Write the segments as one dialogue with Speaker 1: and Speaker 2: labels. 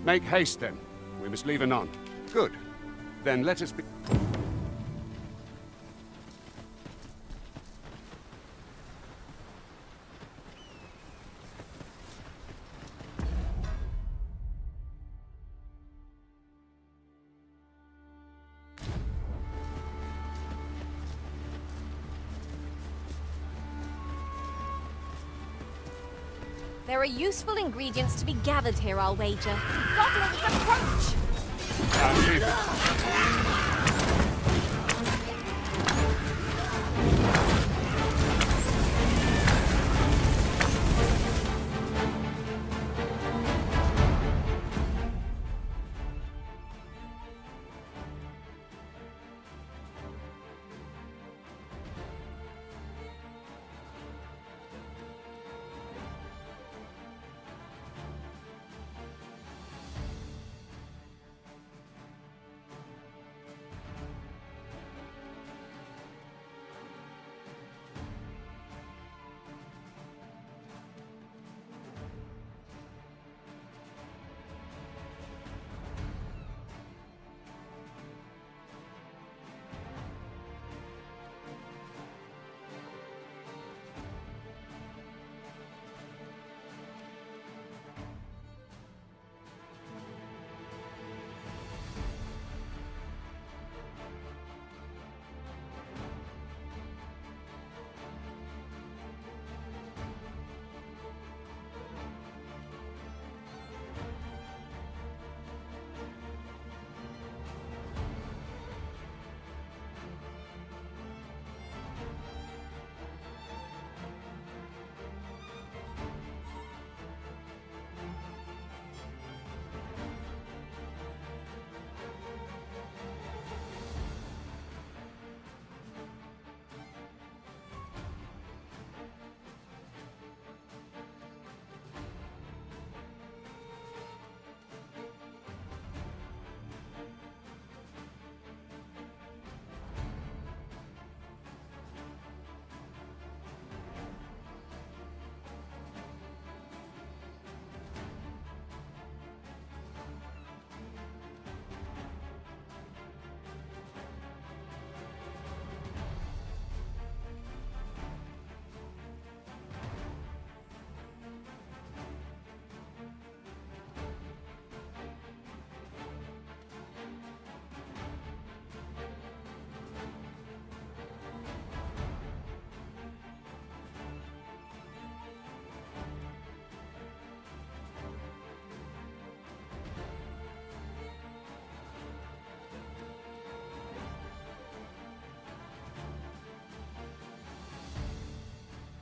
Speaker 1: Make haste, then. We must leave anon. Good. Then let us be...
Speaker 2: There are useful ingredients to be gathered here, I'll wager. Goblins approach!
Speaker 1: Leave it.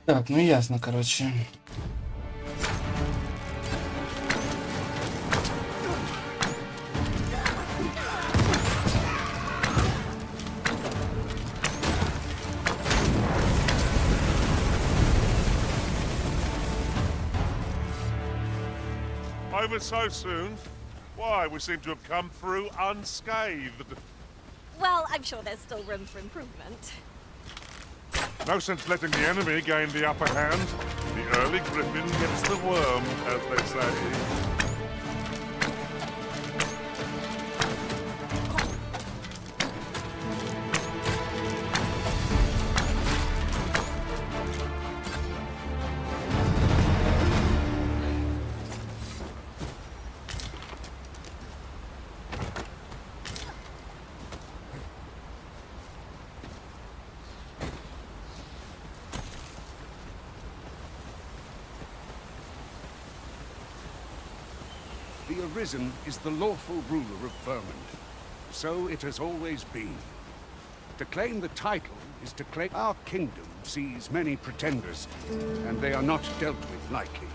Speaker 3: Так, ну ясно, короче.
Speaker 4: Over so soon? Why, we seem to have come through unscathed.
Speaker 2: Well, I'm sure there's still room for improvement.
Speaker 4: No sense letting the enemy gain the upper hand. The early griffin gets the worm, as they say.
Speaker 1: The Arisen is the lawful ruler of Vermund. So it has always been. To claim the title is to claim our kingdom sees many pretenders, and they are not dealt with lightly.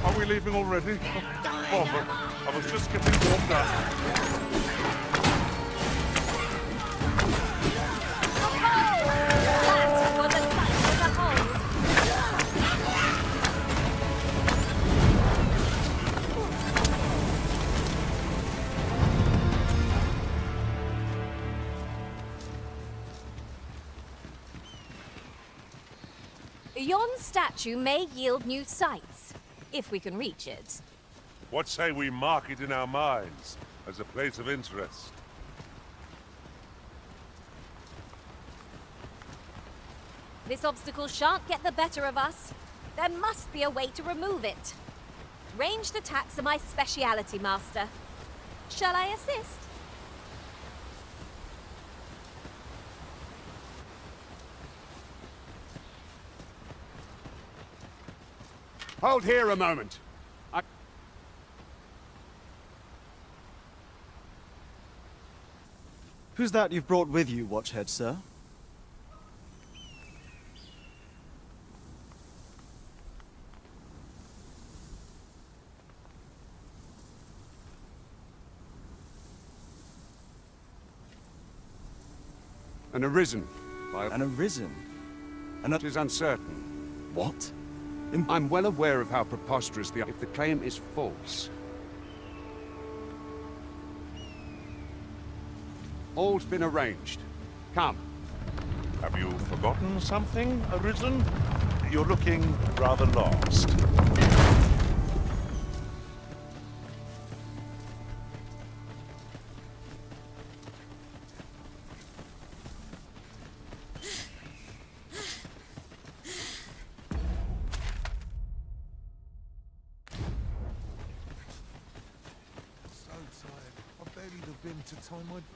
Speaker 4: Are we leaving already? Oh, but I was just getting warmed up.
Speaker 2: That was a sight for the whole. Yon statue may yield new sights, if we can reach it.
Speaker 4: What say we mark it in our minds as a place of interest?
Speaker 2: This obstacle shan't get the better of us. There must be a way to remove it. Ranged attacks are my speciality, Master. Shall I assist?
Speaker 1: Hold here a moment.
Speaker 5: Who's that you've brought with you, Watchhead, sir?
Speaker 1: An arisen. By
Speaker 5: An arisen?
Speaker 1: it is uncertain.
Speaker 5: What?
Speaker 1: I'm well aware of how preposterous if the claim is false. All's been arranged. Come.
Speaker 4: Have you forgotten something, Arisen? You're looking rather lost.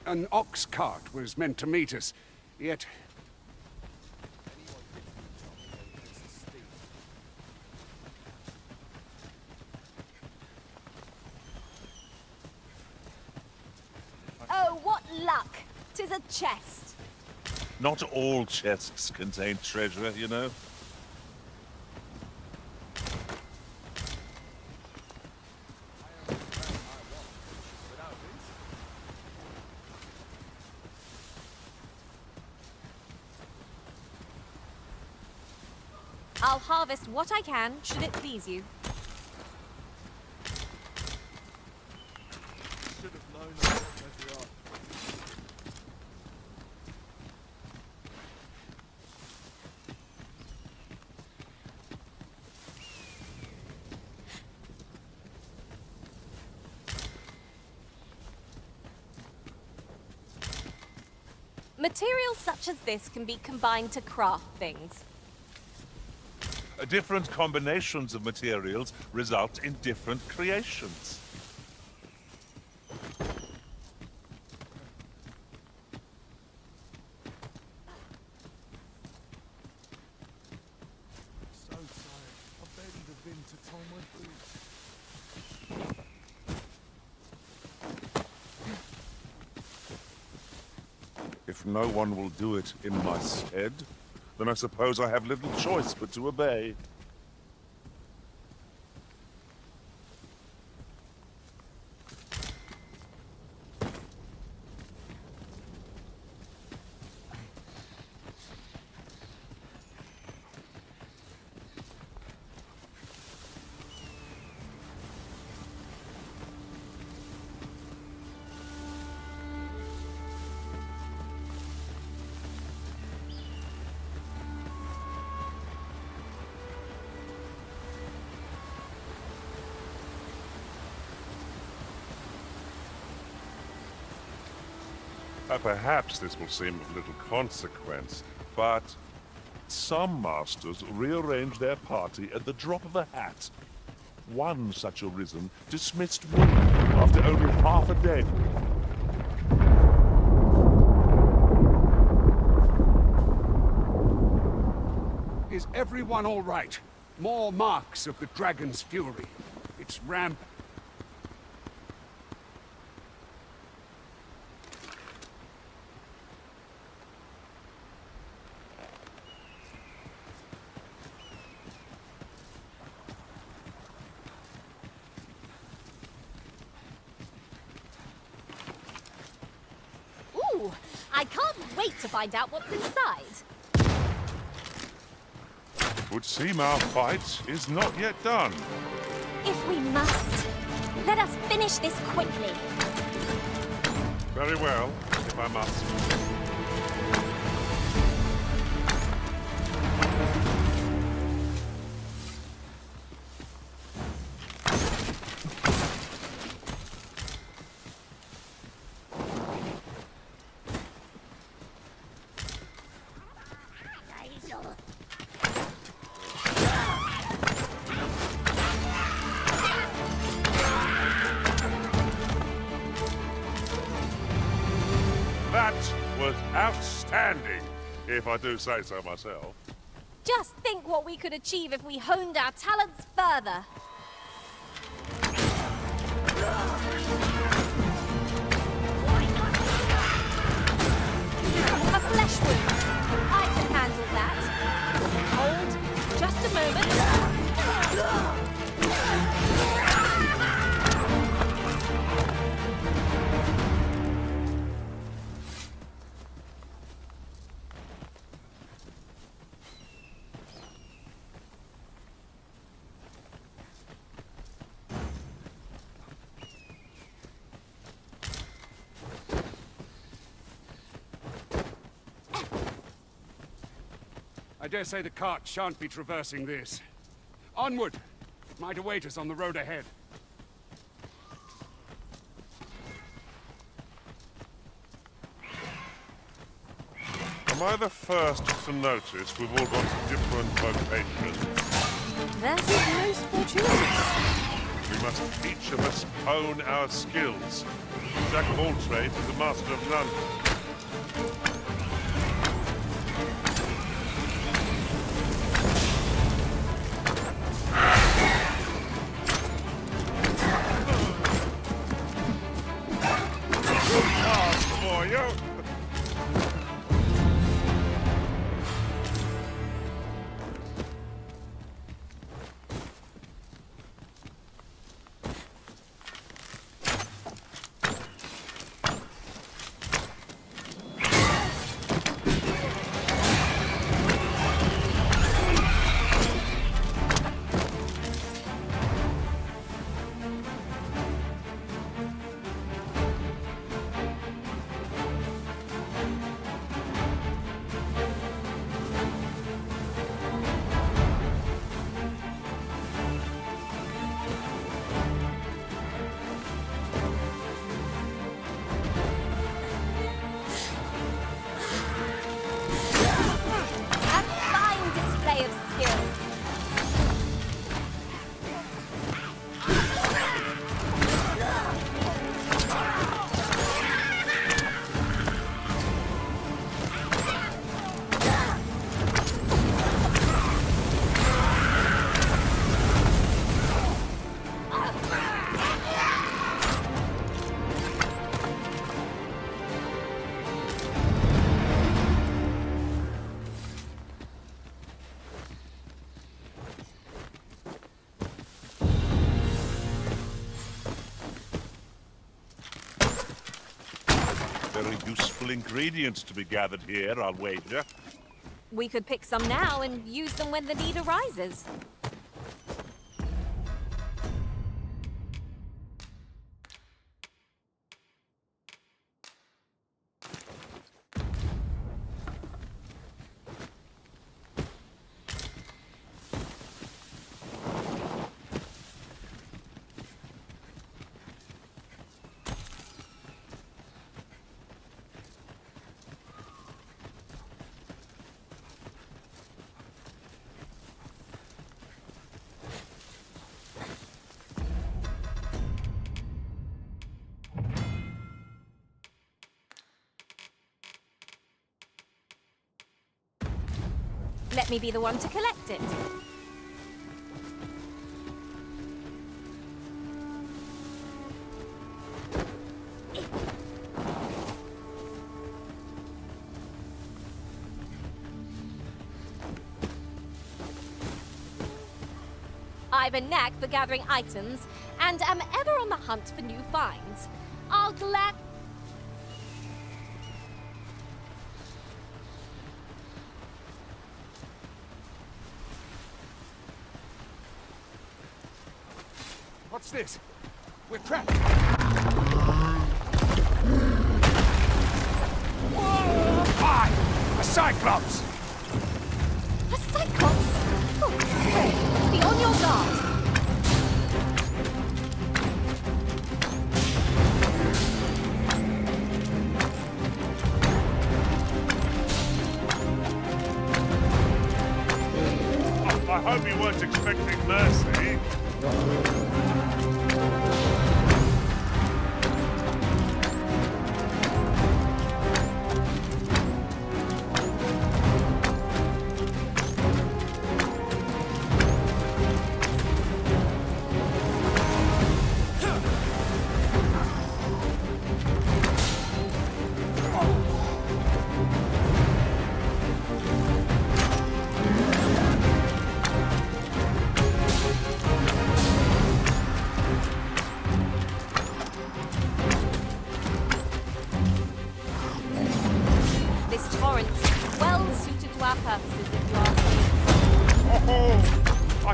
Speaker 1: An ox cart was meant to meet us, yet...
Speaker 2: Oh, what luck! 'Tis a chest.
Speaker 4: Not all chests contain treasure, you know.
Speaker 2: I'll harvest what I can, should it please you. Materials such as this can be combined to craft things.
Speaker 4: Different combinations of materials result in different creations. If no one will do it in my stead, then I suppose I have little choice but to obey. Perhaps this will seem of little consequence, but some masters rearrange their party at the drop of a hat. One such arisen dismissed me after only half a day.
Speaker 1: Is everyone all right? More marks of the dragon's fury. It's rampant.
Speaker 2: Ooh, I can't wait to find out what's inside.
Speaker 4: Would seem our fight is not yet done.
Speaker 2: If we must, let us finish this quickly.
Speaker 4: Very well, if I must. was outstanding, if I do say so myself.
Speaker 2: Just think what we could achieve if we honed our talents further. A flesh wound. I can handle that. Hold. Just a moment.
Speaker 1: I dare say the cart shan't be traversing this. Onward! It might await us on the road ahead.
Speaker 4: Am I the first to notice we've all got different vocations?
Speaker 2: That is most fortuitous.
Speaker 4: We must each of us own our skills. Jack of all trades is the master of none. Very useful ingredients to be gathered here, I'll wager.
Speaker 2: We could pick some now and use them when the need arises. Let me be the one to collect it. I've a knack for gathering items, and am ever on the hunt for new finds. I'll gladly...
Speaker 1: What's this? We're trapped. Whoa! Hi! A Cyclops!
Speaker 2: A Cyclops? Oh, hey, be on your guard.
Speaker 4: Oh, I hope you weren't expecting mercy.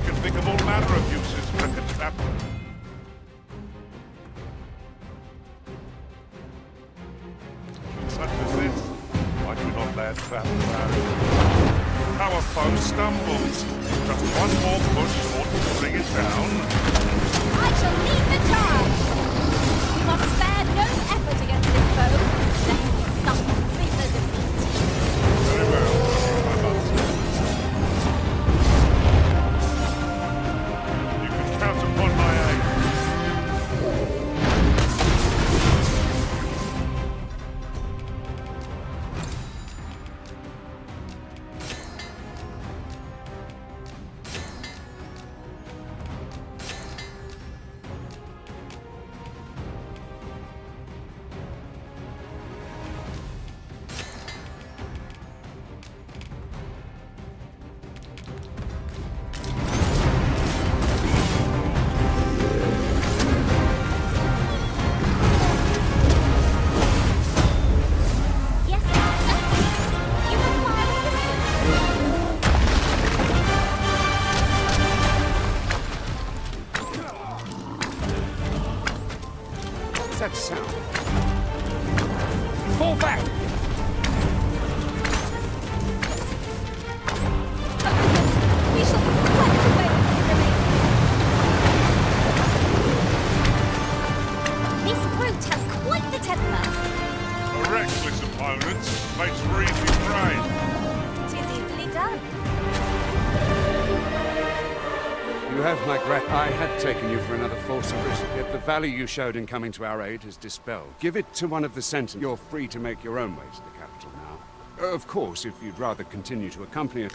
Speaker 4: can think of all manner of uses for a contraption. Such as this, I do not lay a trap around. Our foe stumbles. Just one more push ought to bring it down.
Speaker 2: I shall lead the charge! We must spare no effort against this foe, lest we suffer bitter defeat.
Speaker 4: Very well, I must. You can count upon my aid.
Speaker 2: Yes, master. You require assistance.
Speaker 1: What's that sound? Fall back!
Speaker 2: We shall be swept away if we remain. This brute has quite the temper.
Speaker 4: A reckless opponent makes for easy prey.
Speaker 2: 'Tis easily done.
Speaker 1: You have my I had taken you for another false risk, yet the value you showed in coming to our aid is dispelled. Give it to one of the sentinels. You're free to make your own way to the capital now. Of course, if you'd rather continue to accompany us.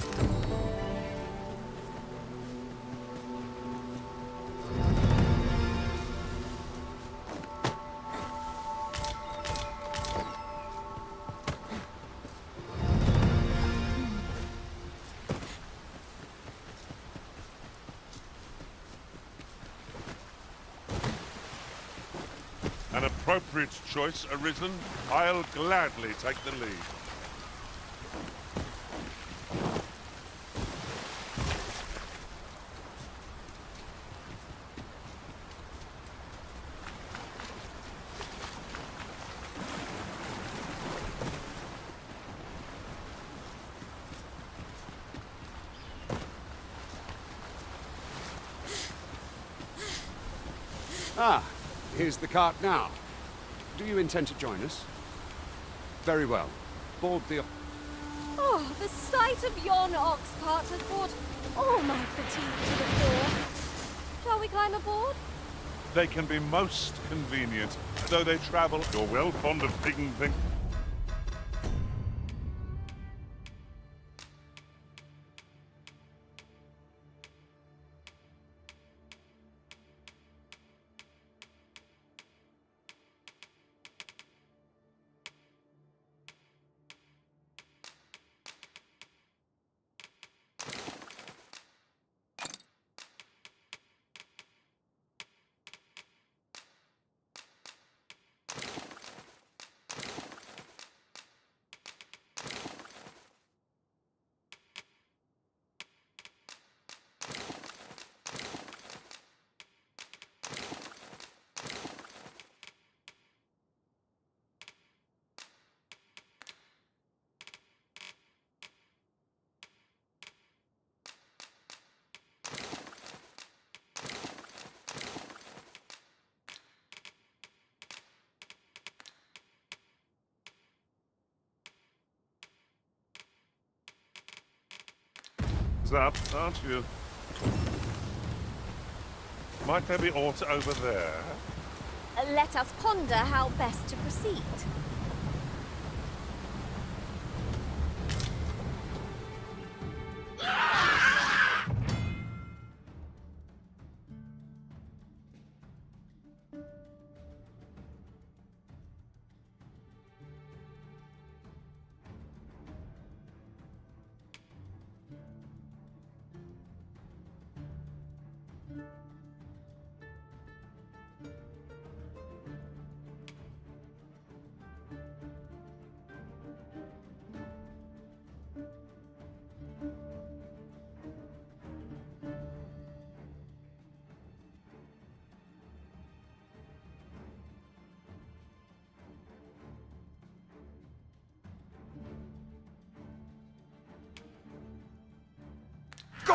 Speaker 4: An appropriate choice arisen, I'll gladly take the lead.
Speaker 1: Ah, here's the cart now. Do you intend to join us? Very well. Board the...
Speaker 2: Oh, the sight of yon ox cart has brought all my fatigue to the fore. Shall we climb aboard?
Speaker 4: They can be most convenient, though they travel. You're well fond of picking things. Up, aren't you? Might there be aught over there?
Speaker 2: Let us ponder how best to proceed.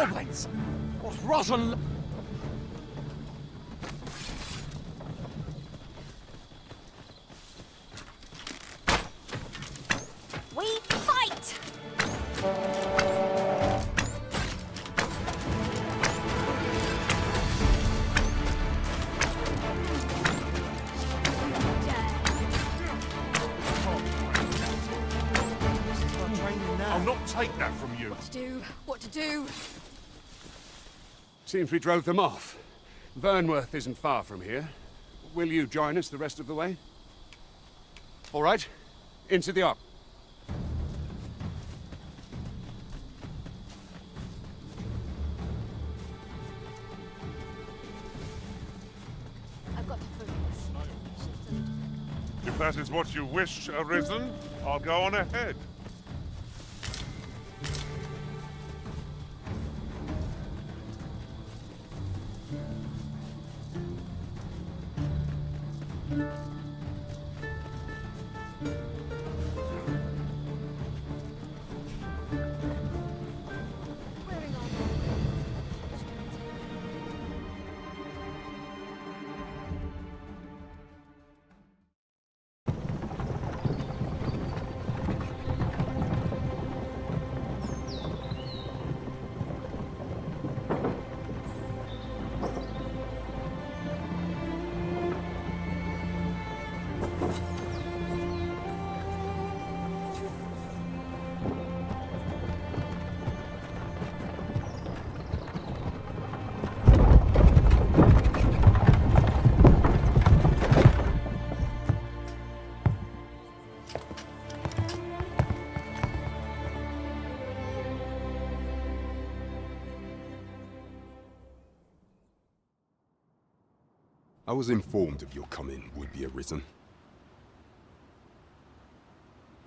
Speaker 6: goblins! What rotten...
Speaker 2: We fight!
Speaker 4: I'll not take that from you.
Speaker 2: What to do?
Speaker 1: Seems we drove them off. Vernworth isn't far from here. Will you join us the rest of the way? All right, into the op.
Speaker 2: I've got to focus.
Speaker 4: If that is what you wish, Arisen, I'll go on ahead.
Speaker 7: I was informed of your coming, would-be Arisen.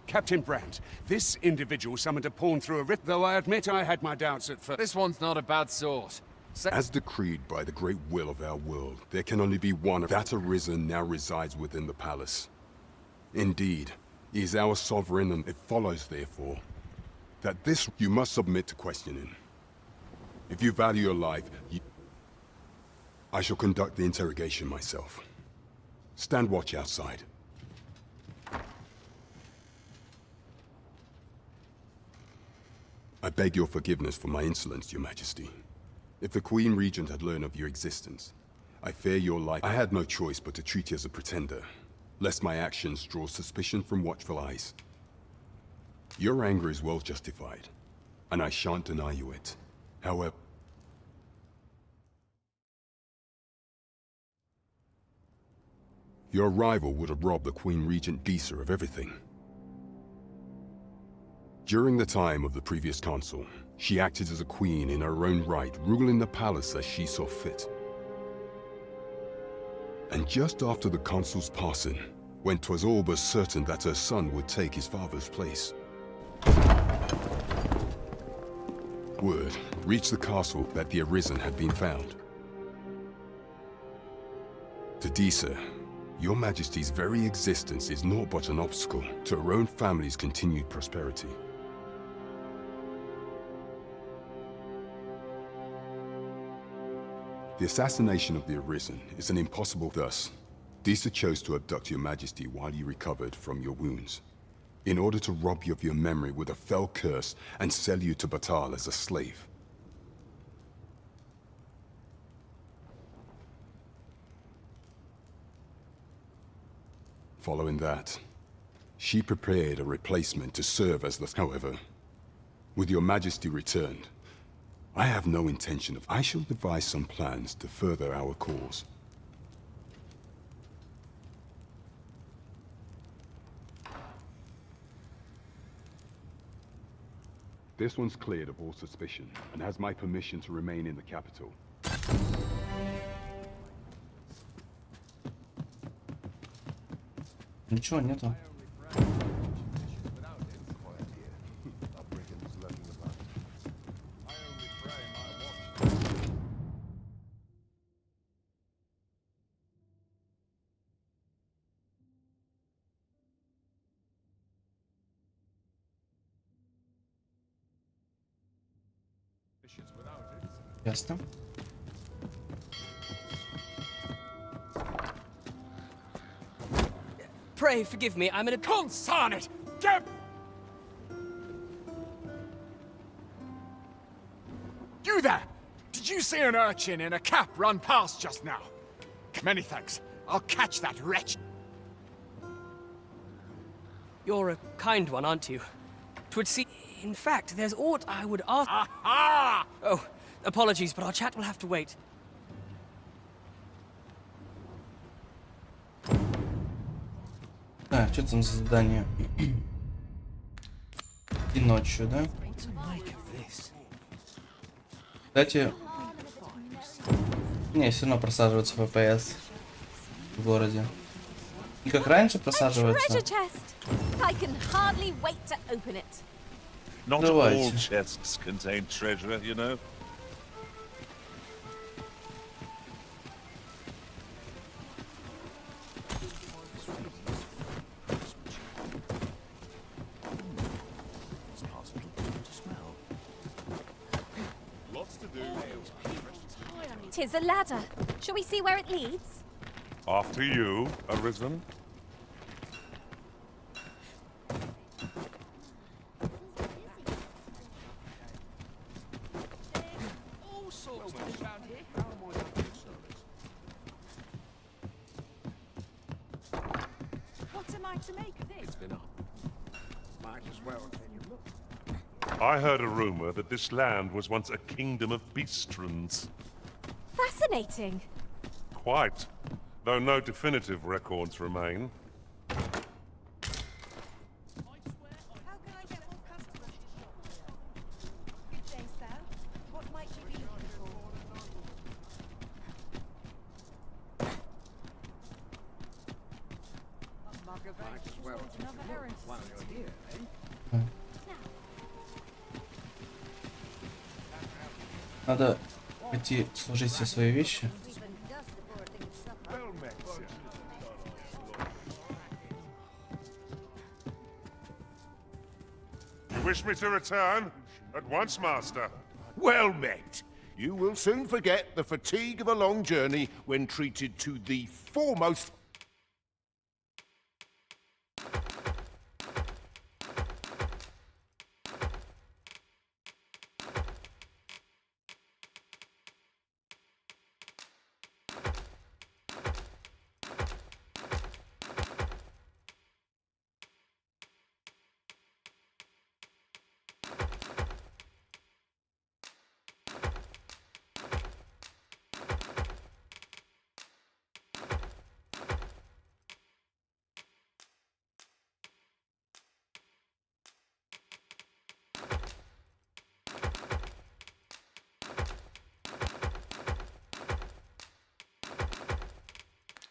Speaker 1: Captain Brandt, this individual summoned a pawn through a rift, though I admit I had my doubts at first.
Speaker 6: This one's not a bad sort.
Speaker 7: As decreed by the great will of our world, there can only be one of that Arisen now resides within the palace. Indeed, he is our sovereign, and it follows, therefore, that this you must submit to questioning. If you value your life, I shall conduct the interrogation myself. Stand watch outside. I beg your forgiveness for my insolence, Your Majesty. If the Queen Regent had learned of your existence, I fear your life. I had no choice but to treat you as a pretender, lest my actions draw suspicion from watchful eyes. Your anger is well justified, and I shan't deny you it. However, your arrival would have robbed the Queen Regent Disa of everything. During the time of the previous consul, she acted as a queen in her own right, ruling the palace as she saw fit. And just after the consul's passing, when 'twas all but certain that her son would take his father's place, word reached the castle that the Arisen had been found. To Disa, Your Majesty's very existence is naught but an obstacle to her own family's continued prosperity. The assassination of the Arisen is an impossible. Thus, Disa chose to abduct Your Majesty while you recovered from your wounds, in order to rob you of your memory with a fell curse and sell you to Batal as a slave. Following that, she prepared a replacement to serve as the... However, with Your Majesty returned, I have no intention of... I shall devise some plans to further our cause. This one's cleared of all suspicion, and has my permission to remain in the capital.
Speaker 3: Ничего нету.
Speaker 4: Without
Speaker 3: Ясно.
Speaker 8: Pray forgive me, I'm in a...
Speaker 6: Consign it! Get... You there! Did you see an urchin in a cap run past just now? Many thanks. I'll catch that wretch.
Speaker 8: You're a kind one, aren't you? 'Twould seem... In fact, there's aught I would ask...
Speaker 6: Aha!
Speaker 8: Oh, apologies, but our chat will have to wait.
Speaker 3: Так, что там за задание? И ночью, да? Кстати, не, все равно просаживается FPS в городе. И как раньше просаживается.
Speaker 2: Treasure chest. I can hardly wait to open it.
Speaker 4: Not
Speaker 3: Давайте.
Speaker 4: all chests contain treasure, you know.
Speaker 2: Tis a ladder. Shall we see where it leads?
Speaker 4: After you, Arisen.
Speaker 2: What am I to make of this?
Speaker 1: Might as well take a look.
Speaker 4: I heard a rumor that this land was once a kingdom of beastrons.
Speaker 2: Fascinating.
Speaker 4: Quite, though no definitive records remain.
Speaker 2: How can I get more customers to shop here? Good day, sir. What might you be looking for?
Speaker 1: Might as well take a look while you're here, eh?
Speaker 3: Надо пойти сложить все свои вещи.
Speaker 4: You wish me to return? At once, Master.
Speaker 9: Well met. You will soon forget the fatigue of a long journey when treated to the foremost...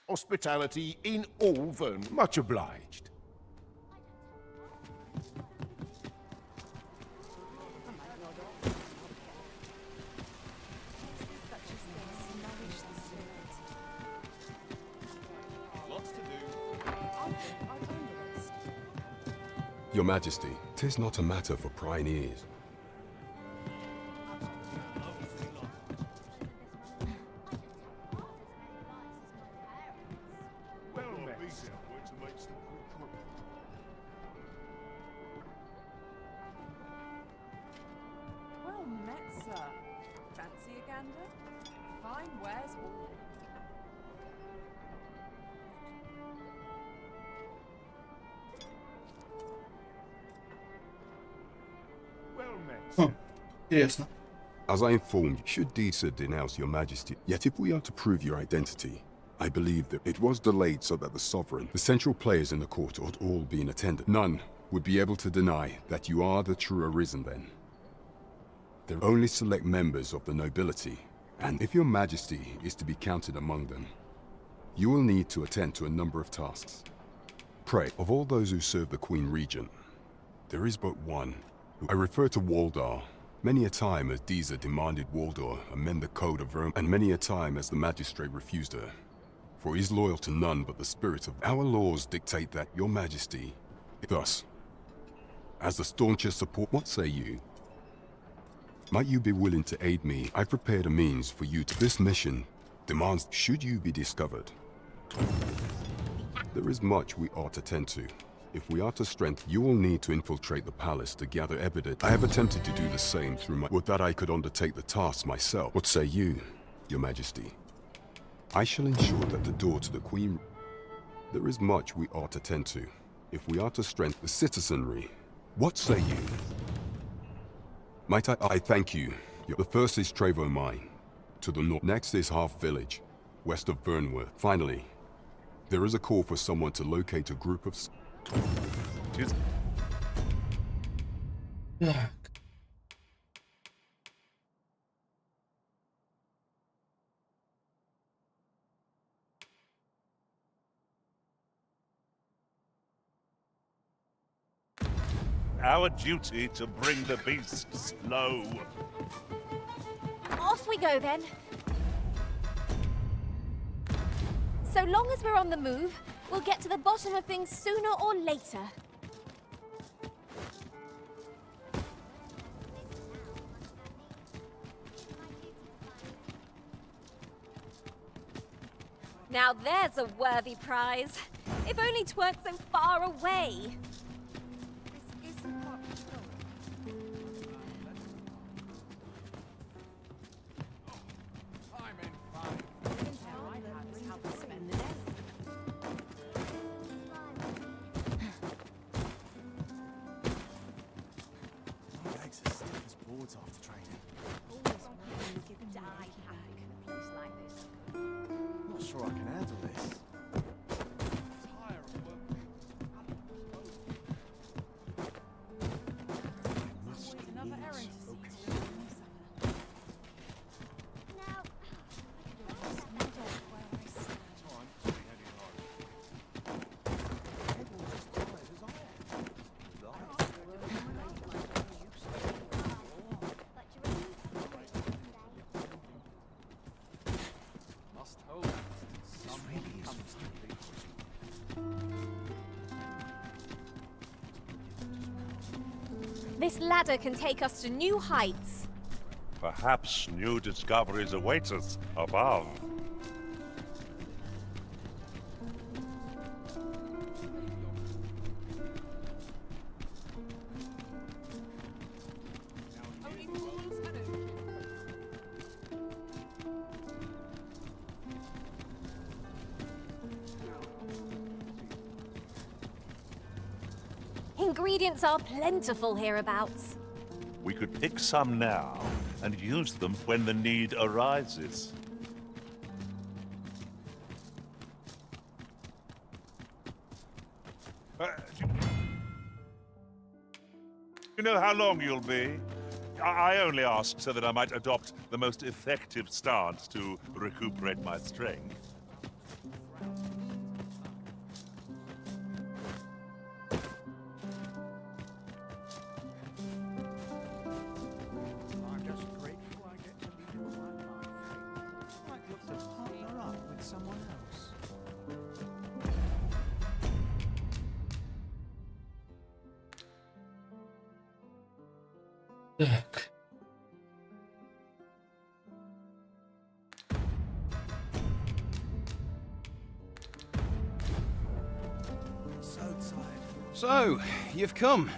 Speaker 9: hospitality in all Vern. Much obliged.
Speaker 7: Your Majesty, 'tis not a matter for prying ears.
Speaker 10: Well met, sir. Fancy a gander? Fine wares all.
Speaker 3: Интересно.
Speaker 7: As I informed you, should Disa denounce your majesty, yet if we are to prove your identity, I believe that it was delayed so that the sovereign, the central players in the court ought all be in attendance. None would be able to deny that you are the true Arisen then. There are only select members of the nobility, and if your majesty is to be counted among them, you will need to attend to a number of tasks. Pray, of all those who serve the Queen Regent, there is but one. I refer to Waldar. Many a time as Disa demanded Waldar amend the code of Verm, and many a time as the magistrate refused her. For he is loyal to none but the spirit of our laws dictate that your majesty. Thus, as the staunchest support, what say you? Might you be willing to aid me? I prepared a means for you to... This mission demands, should you be discovered, there is much we ought to tend to. If we are to strengthen, you will need to infiltrate the palace to gather evidence. I have attempted to do the same through my... Would that I could undertake the task myself. What say you, Your Majesty? I shall ensure that the door to the Queen... There is much we ought to tend to. If we are to strengthen the citizenry, what say you? Might I thank you. The first is Trevo Mine, to the north. Next is Half Village, west of Vernworth. Finally, there is a call for someone to locate a group of...
Speaker 4: Our duty to bring the beasts low.
Speaker 2: Off we go then. So long as we're on the move, we'll get to the bottom of things sooner or later. Now there's a worthy prize. If only 'tweren't so far away. This ladder can take us to new heights.
Speaker 4: Perhaps new discoveries await us above.
Speaker 2: Ingredients are plentiful hereabouts.
Speaker 4: We could pick some now and use them when the need arises. Do you know how long you'll be? I only ask so that I might adopt the most effective stance to recuperate my strength.
Speaker 3: Так.
Speaker 11: So, you've come.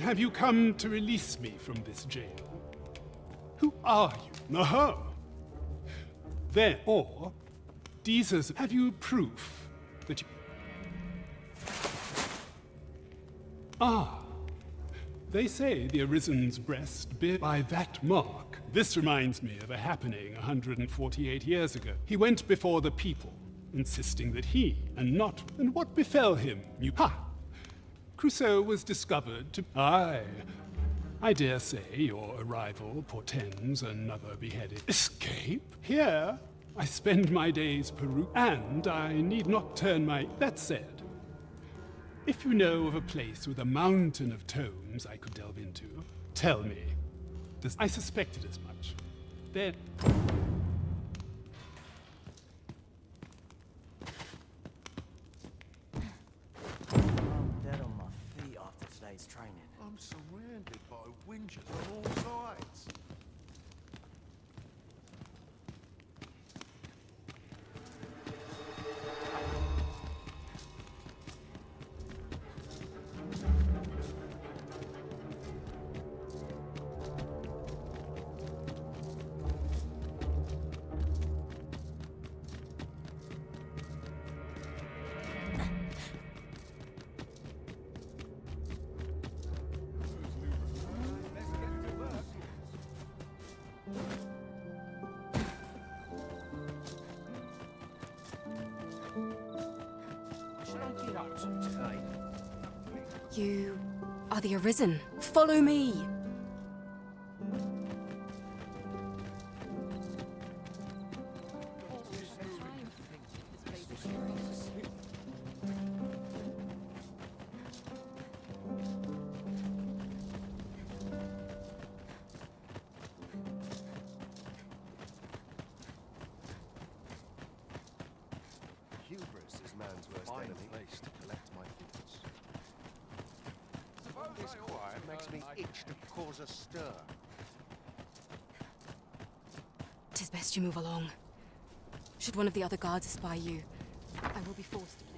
Speaker 12: have you come to release me from this jail? Who are you? Aha! Then, or, Jesus, have you proof that you... Ah, they say the Arisen's breast bit by that mark. This reminds me of a happening 148 years ago. He went before the people, insisting that he, and not, and what befell him, you... Ha! Crusoe was discovered to... Aye, I dare say your arrival portends another beheading. Escape? Here, I spend my days and I need not turn my... That said, if you know of a place with a mountain of tomes I could delve into, tell me. I suspected as much. Then...
Speaker 13: I'm dead on my feet after today's training.
Speaker 9: I'm surrounded by whingers on all sides.
Speaker 8: You are the Arisen. Follow me!
Speaker 9: Hubris is man's worst enemy. Place to collect my thoughts. This quiet makes me itch to cause a stir.
Speaker 8: 'Tis best you move along. Should one of the other guards espy you, I will be forced to play.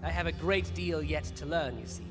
Speaker 14: I have a great deal yet to learn, you see.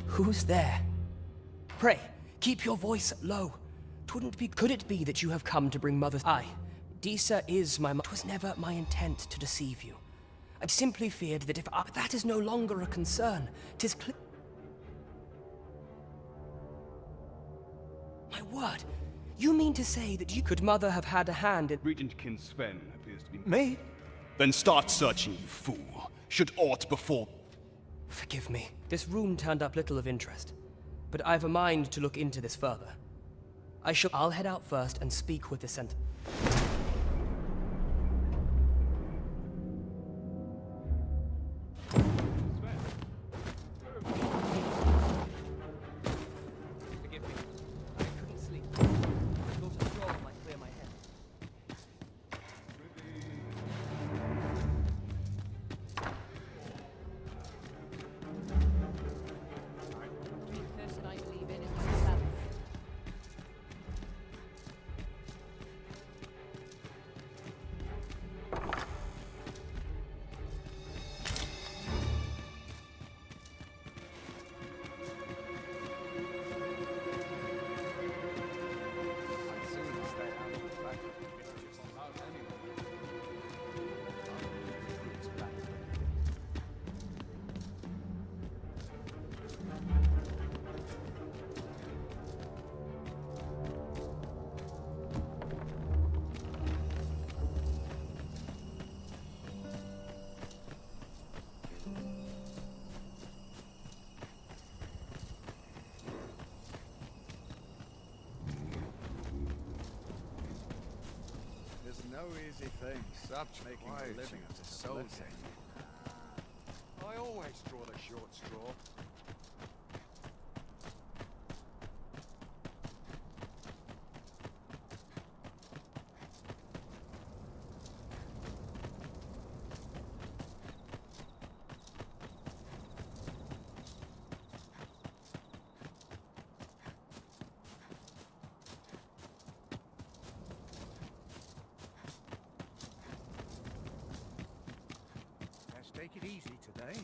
Speaker 14: Who's there? Pray, keep your voice low. Could it be that you have come to bring mother's... Aye, Disa is my mother. It was never my intent to deceive you. I simply feared that if that is no longer a concern, 'tis clear... My word, you mean to say that you could mother have had a hand in...
Speaker 15: Regentkin Sven appears to be...
Speaker 11: Me? Then start searching, you fool. Should aught befall...
Speaker 14: Forgive me. This room turned up little of interest, but I've a mind to look into this further. I'll head out first and speak with the center. Forgive me. I couldn't sleep. I thought a stroll might clear my head.
Speaker 10: Person I believe in is myself.
Speaker 6: No easy thing. Such making a living as a soul taker. I always draw the short straw.
Speaker 1: Take it easy today.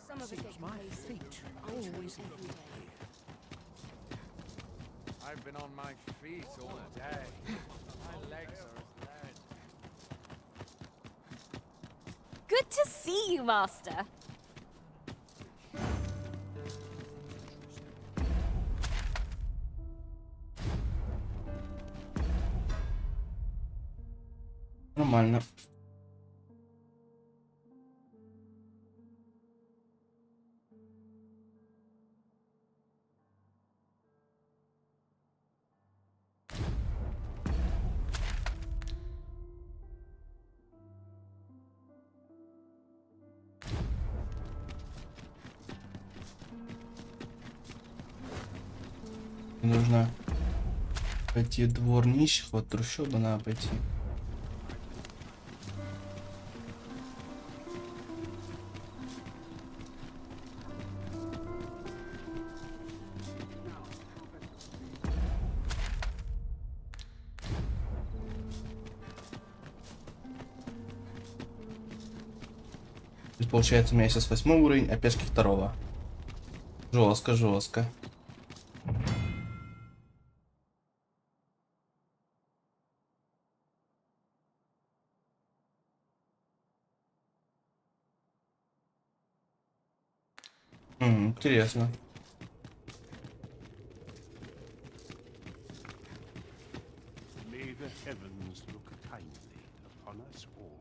Speaker 8: Some of it gets
Speaker 1: My feet always
Speaker 8: every day.
Speaker 6: I've been on my feet all day. My legs are as lead.
Speaker 2: Good to see you, Master.
Speaker 3: Нормально. Нужно пойти двор нищих, вот трущобы надо пойти. Получается, у меня сейчас 8 уровень, а пешки 2. Жестко, жестко. Интересно.
Speaker 11: May the heavens look kindly upon us all.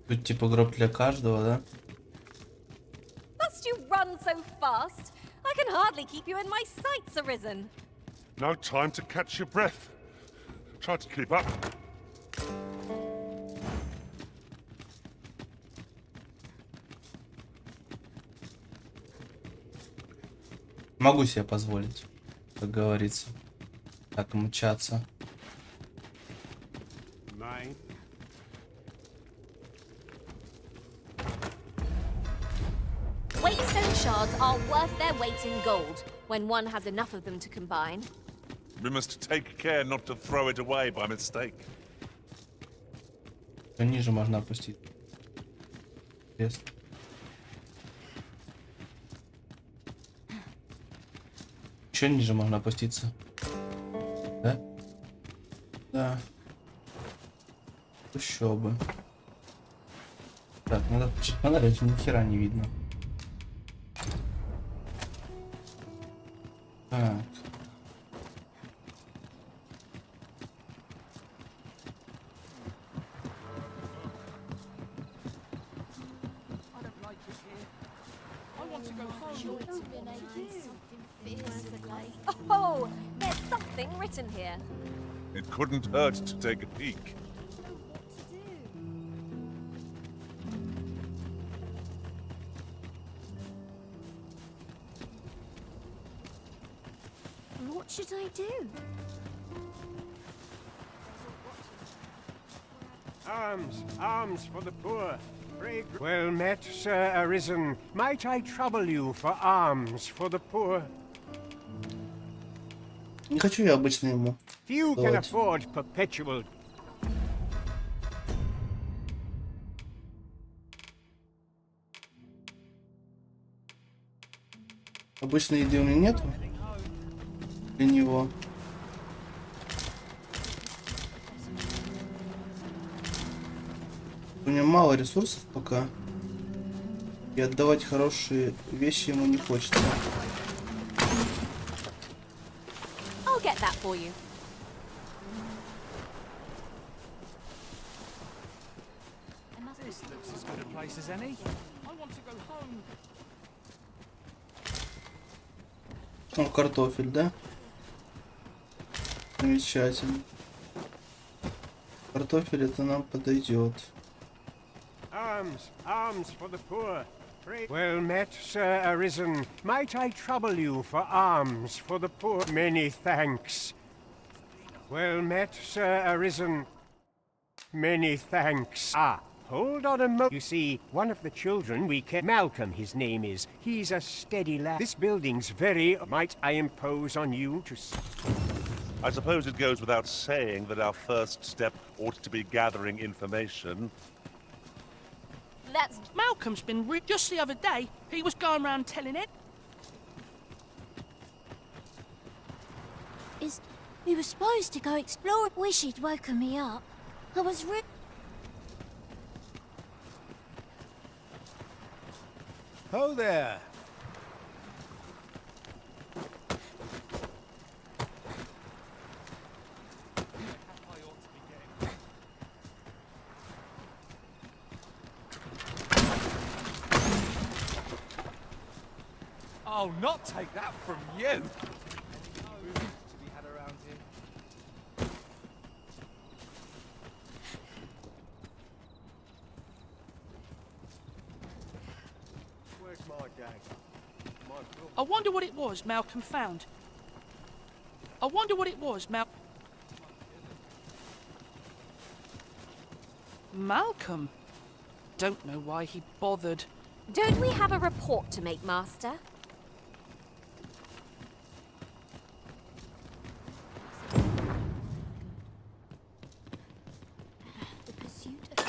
Speaker 3: Тут типа гроб для каждого, да?
Speaker 2: Must you run so fast? I can hardly keep you in my sights, Arisen.
Speaker 4: No time to catch your breath. Try to keep up.
Speaker 3: Могу себе позволить, как говорится, так мчаться.
Speaker 11: Mine.
Speaker 2: Waystone shards are worth their weight in gold when one has enough of them to combine.
Speaker 4: We must take care not to throw it away by mistake.
Speaker 3: Ниже можно опустить. Интересно. Еще ниже можно опуститься. Да? Да. Еще бы. Так, надо включить фонарь, ни хера не видно. Так.
Speaker 2: Oh, there's something written here.
Speaker 4: It couldn't hurt to take a peek.
Speaker 16: What should I do?
Speaker 17: Arms, arms for the poor. Pray. Well met, Sir Arisen. Might I trouble you for alms for the poor?
Speaker 3: Не хочу я обычно ему.
Speaker 17: Few can
Speaker 3: давать.
Speaker 17: afford perpetual.
Speaker 3: Обычной еды у меня нету. Для него. У него мало ресурсов пока. И отдавать хорошие вещи ему не хочется.
Speaker 2: I'll get that for you.
Speaker 6: This looks as good a place as any. I want to go home.
Speaker 3: О, картофель, да? Замечательно. Картофель это нам подойдет.
Speaker 17: Arms, arms for the poor. Pray. Well met, Sir Arisen. Might I trouble you for alms for the poor? Many thanks. Well met, Sir Arisen. Many thanks. Ah, hold on a moment. You see, one of the children we care. Malcolm, his name is. He's a steady lad. This building's very. Might I impose on you to.
Speaker 4: I suppose it goes without saying that our first step ought to be gathering information.
Speaker 2: That's
Speaker 18: Malcolm's been just the other day. He was going around telling it.
Speaker 16: We were supposed to go explore. Wish he'd woken me up. I was
Speaker 17: Ho there.
Speaker 6: I'll not take that from you.
Speaker 17: Where's my gang?
Speaker 18: I wonder what it was Malcolm found. I wonder what it was Malcolm? Don't know why he bothered.
Speaker 2: Don't we have a report to make, Master?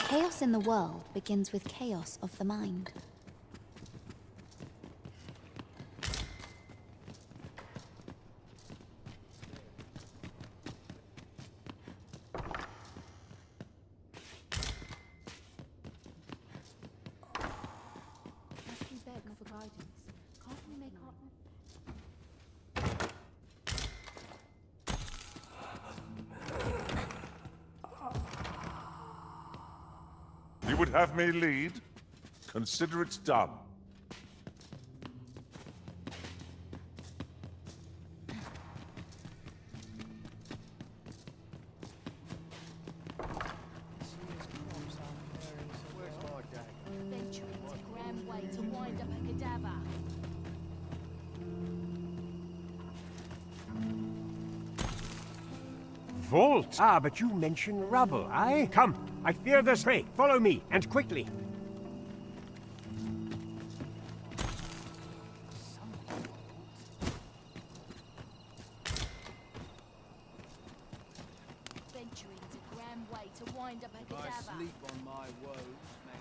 Speaker 16: Chaos in the world begins with chaos of the mind.
Speaker 4: would have me lead? Consider it done.
Speaker 17: Vault? Ah, but you mentioned rubble, aye? Come, I fear this way. Follow me, and quickly.
Speaker 10: Venturing to grand way to wind up a cadaver.
Speaker 13: I sleep on my woes, may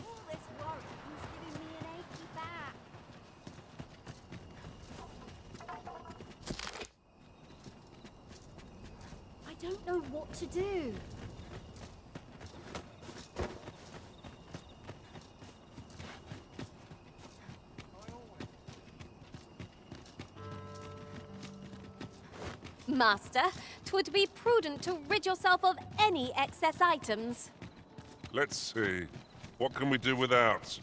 Speaker 2: All this worry is giving me an achy back. I don't know what to do. Master, 'twould be prudent to rid yourself of any excess items.
Speaker 4: Let's see. What can we do without?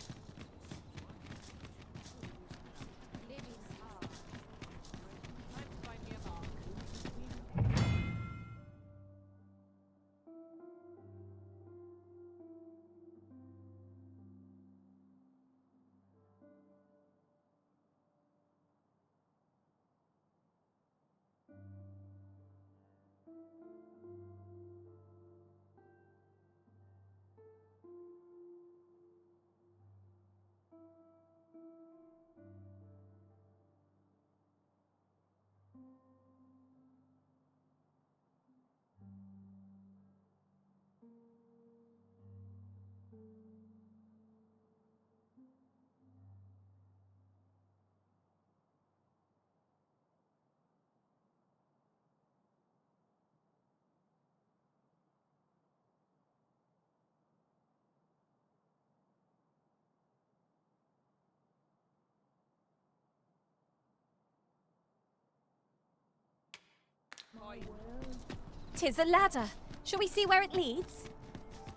Speaker 2: Tis a ladder. Shall we see where it leads?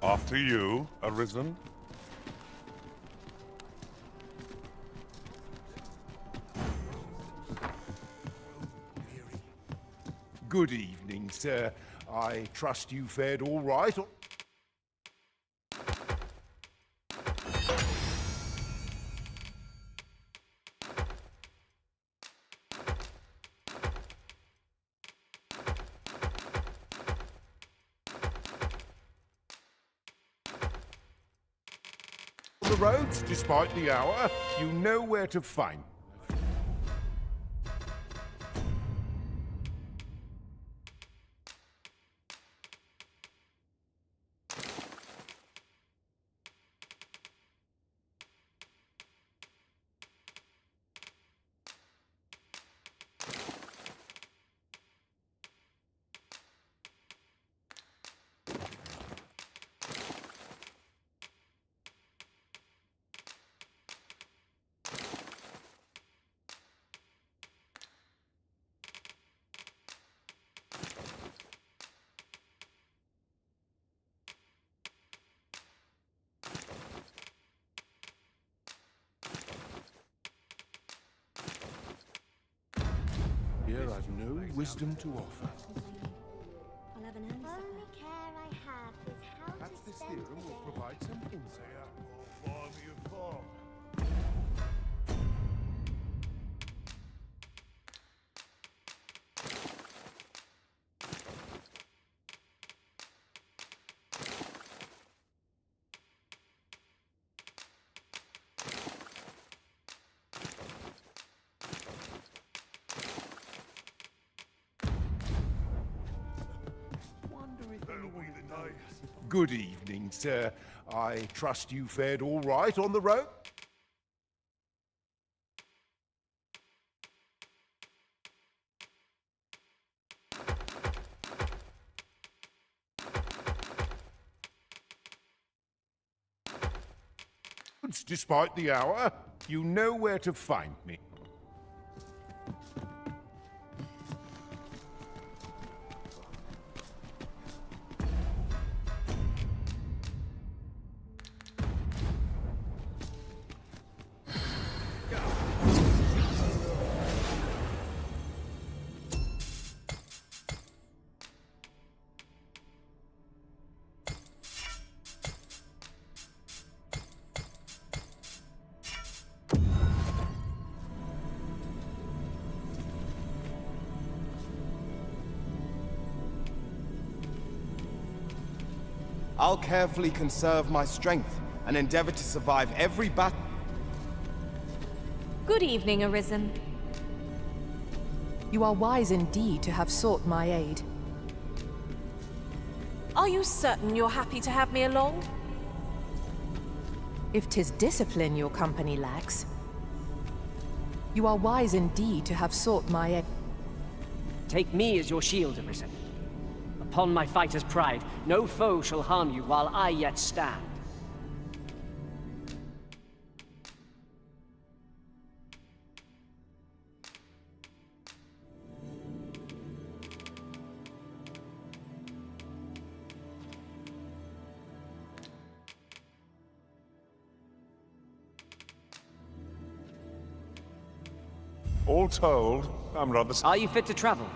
Speaker 4: After you, Arisen.
Speaker 9: Good evening, sir. I trust you fared all right. The roads, despite the hour, you know where to find. Here I've no wisdom to offer.
Speaker 2: I'll have an early supper.
Speaker 10: Only care I have is how
Speaker 9: Perhaps
Speaker 10: to
Speaker 9: this
Speaker 10: spend
Speaker 9: theorem
Speaker 10: the
Speaker 9: will
Speaker 10: day.
Speaker 9: provide some insight. Good evening, sir. I trust you fared all right on the road? Despite the hour, you know where to find me.
Speaker 19: I'll carefully conserve my strength and endeavor to survive every battle.
Speaker 2: Good evening, Arisen.
Speaker 10: You are wise indeed to have sought my aid.
Speaker 2: Are you certain you're happy to have me along?
Speaker 10: If 'tis discipline your company lacks, you are wise indeed to have sought my aid.
Speaker 20: Take me as your shield, Arisen. Upon my fighter's pride, no foe shall harm you while I yet stand.
Speaker 4: All told, I'm rather...
Speaker 20: Are you fit to travel?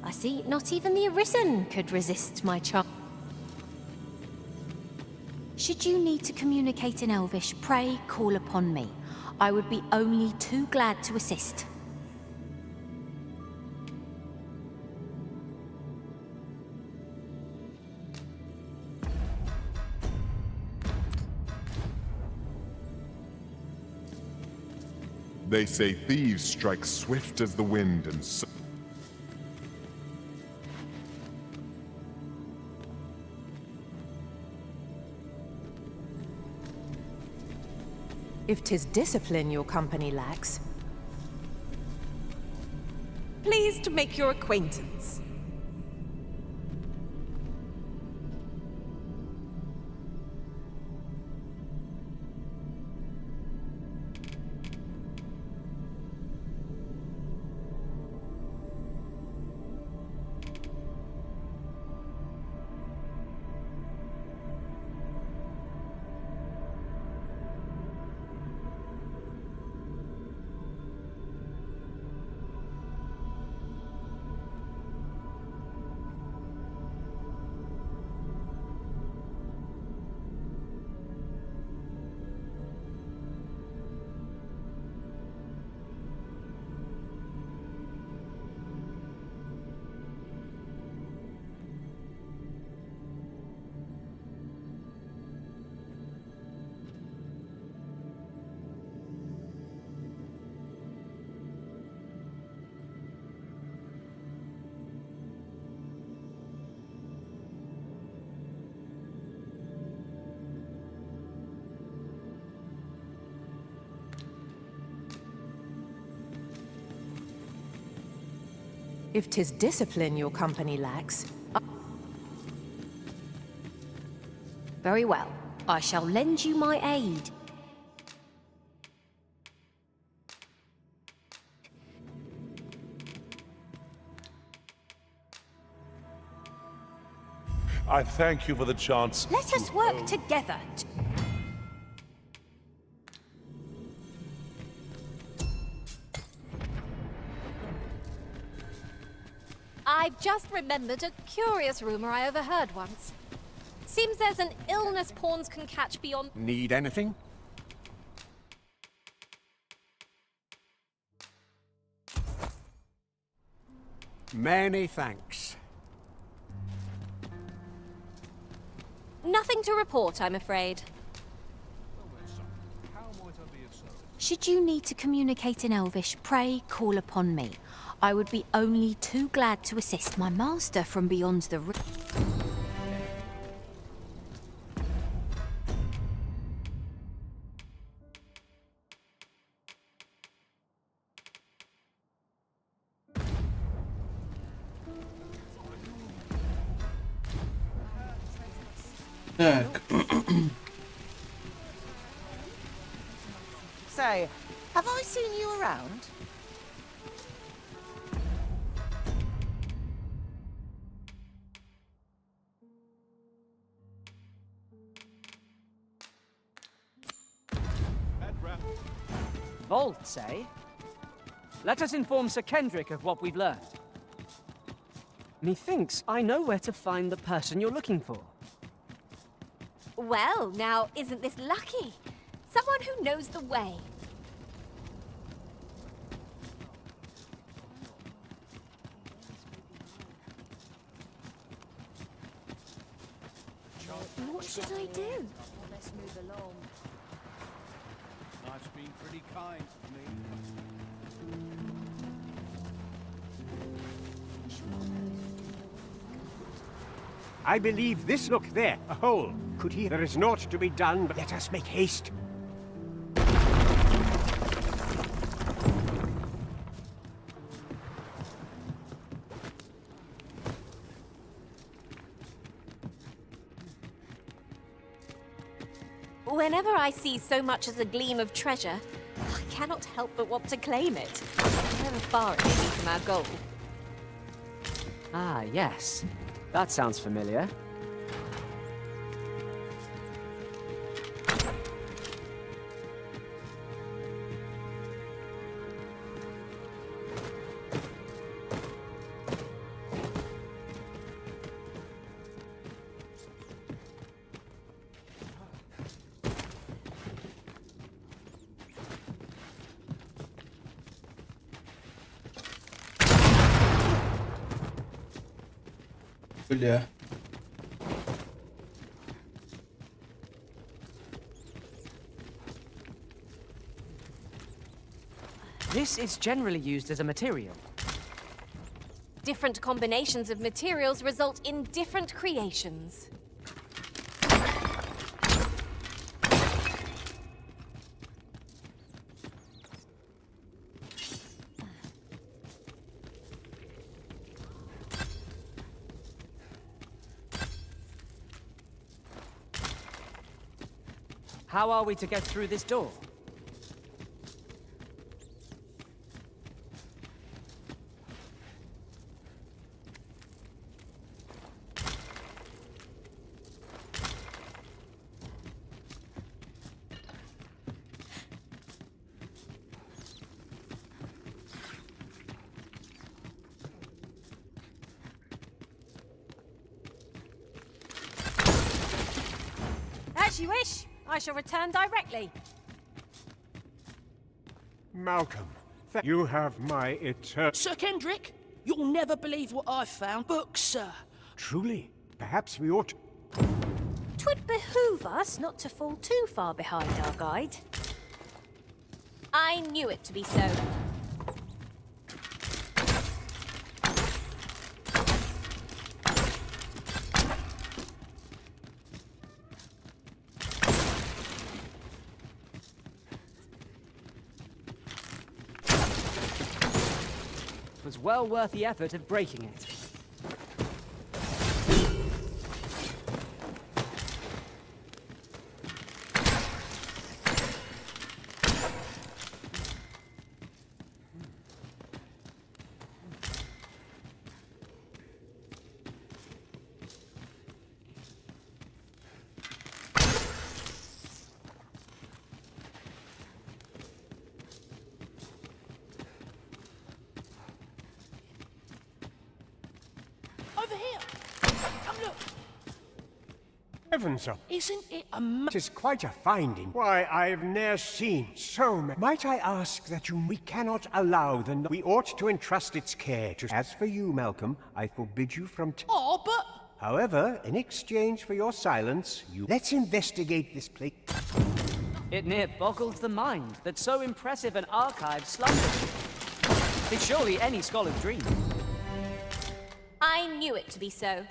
Speaker 16: I see not even the Arisen could resist my charm. Should you need to communicate in Elvish, pray call upon me. I would be only too glad to assist.
Speaker 7: They say thieves strike swift as the wind and so...
Speaker 10: If 'tis discipline your company lacks,
Speaker 2: Pleased to make your acquaintance.
Speaker 10: if 'tis discipline your company lacks,
Speaker 16: Very well. I shall lend you my aid.
Speaker 4: I thank you for the chance.
Speaker 16: Let us work together.
Speaker 2: I've just remembered a curious rumor I overheard once. Seems there's an illness pawns can catch beyond...
Speaker 6: Need anything? Many thanks.
Speaker 2: Nothing to report, I'm afraid.
Speaker 16: Should you need to communicate in Elvish, pray call upon me. I would be only too glad to assist my master from beyond the
Speaker 3: Так.
Speaker 13: Say, have I seen you around?
Speaker 20: Vaults, eh? Let us inform Sir Kendrick of what we've learned. Methinks I know where to find the person you're looking for.
Speaker 2: Well, now, isn't this lucky? Someone who knows the way.
Speaker 16: What should I do?
Speaker 20: Let's move along.
Speaker 11: Life's been pretty kind to me.
Speaker 17: I believe this. Look there, a hole. Could he? There is naught to be done, but let us make haste.
Speaker 2: Whenever I see so much as a gleam of treasure, I cannot help but want to claim it, however far it may be from our goal.
Speaker 20: Ah, yes. That sounds familiar.
Speaker 3: Бля.
Speaker 20: This is generally used as a material.
Speaker 2: Different combinations of materials result in different creations.
Speaker 20: How are we to get through this door?
Speaker 2: As you wish. I shall return directly.
Speaker 17: Malcolm, you have my eternal...
Speaker 18: Sir Kendrick, you'll never believe what I've found. Books, sir.
Speaker 17: Truly, perhaps we ought...
Speaker 16: 'Twould behoove us not to fall too far behind our guide.
Speaker 2: I knew it to be so.
Speaker 20: It was well worth the effort of breaking it.
Speaker 18: Over here. Come look.
Speaker 17: Heavens up.
Speaker 18: Isn't it
Speaker 17: It is quite a finding. Why, I've ne'er seen so many. Might I ask that we cannot allow the... We ought to entrust its care to... As for you, Malcolm, I forbid you from...
Speaker 18: Oh, but...
Speaker 17: However, in exchange for your silence, Let's investigate this place.
Speaker 20: It near boggles the mind that so impressive an archive slumbers. It's surely any scholar's dream.
Speaker 2: I knew it to be so.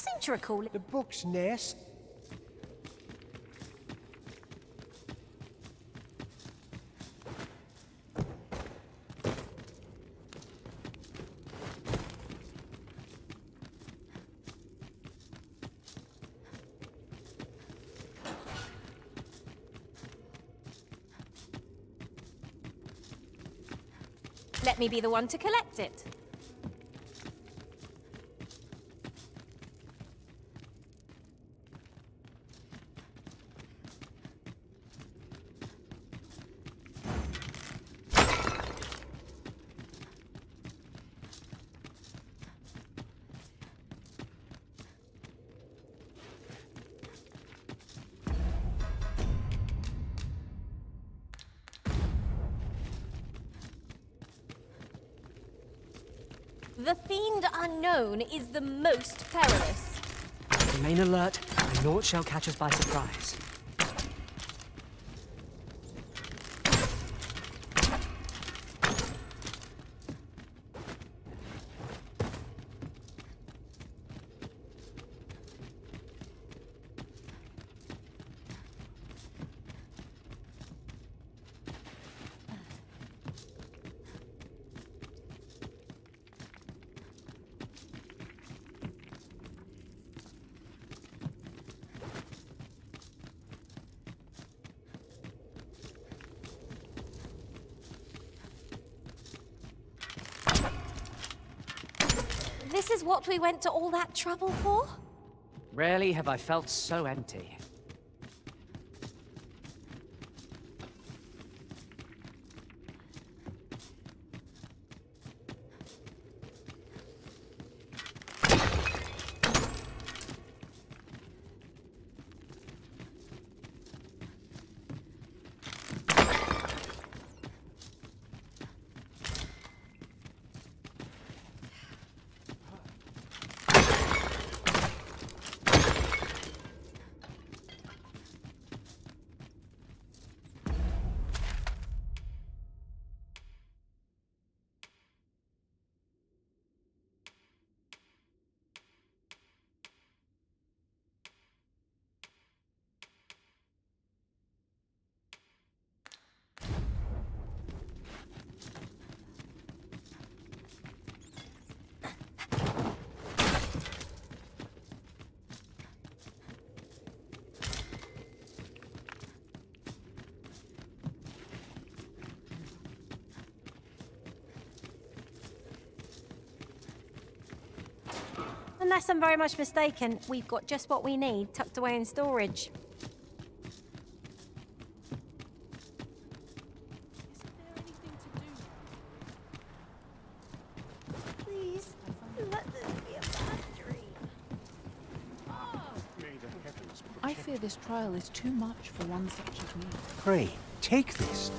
Speaker 2: seem to recall it.
Speaker 17: The book's nest.
Speaker 2: Let me be the one to collect it. The fiend unknown is the most perilous.
Speaker 20: Remain alert, and naught shall catch us by surprise.
Speaker 2: This is what we went to all that trouble for?
Speaker 20: Rarely have I felt so empty.
Speaker 2: Unless I'm very much mistaken, we've got just what we need tucked away in storage. Please, let this be a bad dream.
Speaker 10: I fear this trial is too much for one such as me.
Speaker 17: Pray, take this.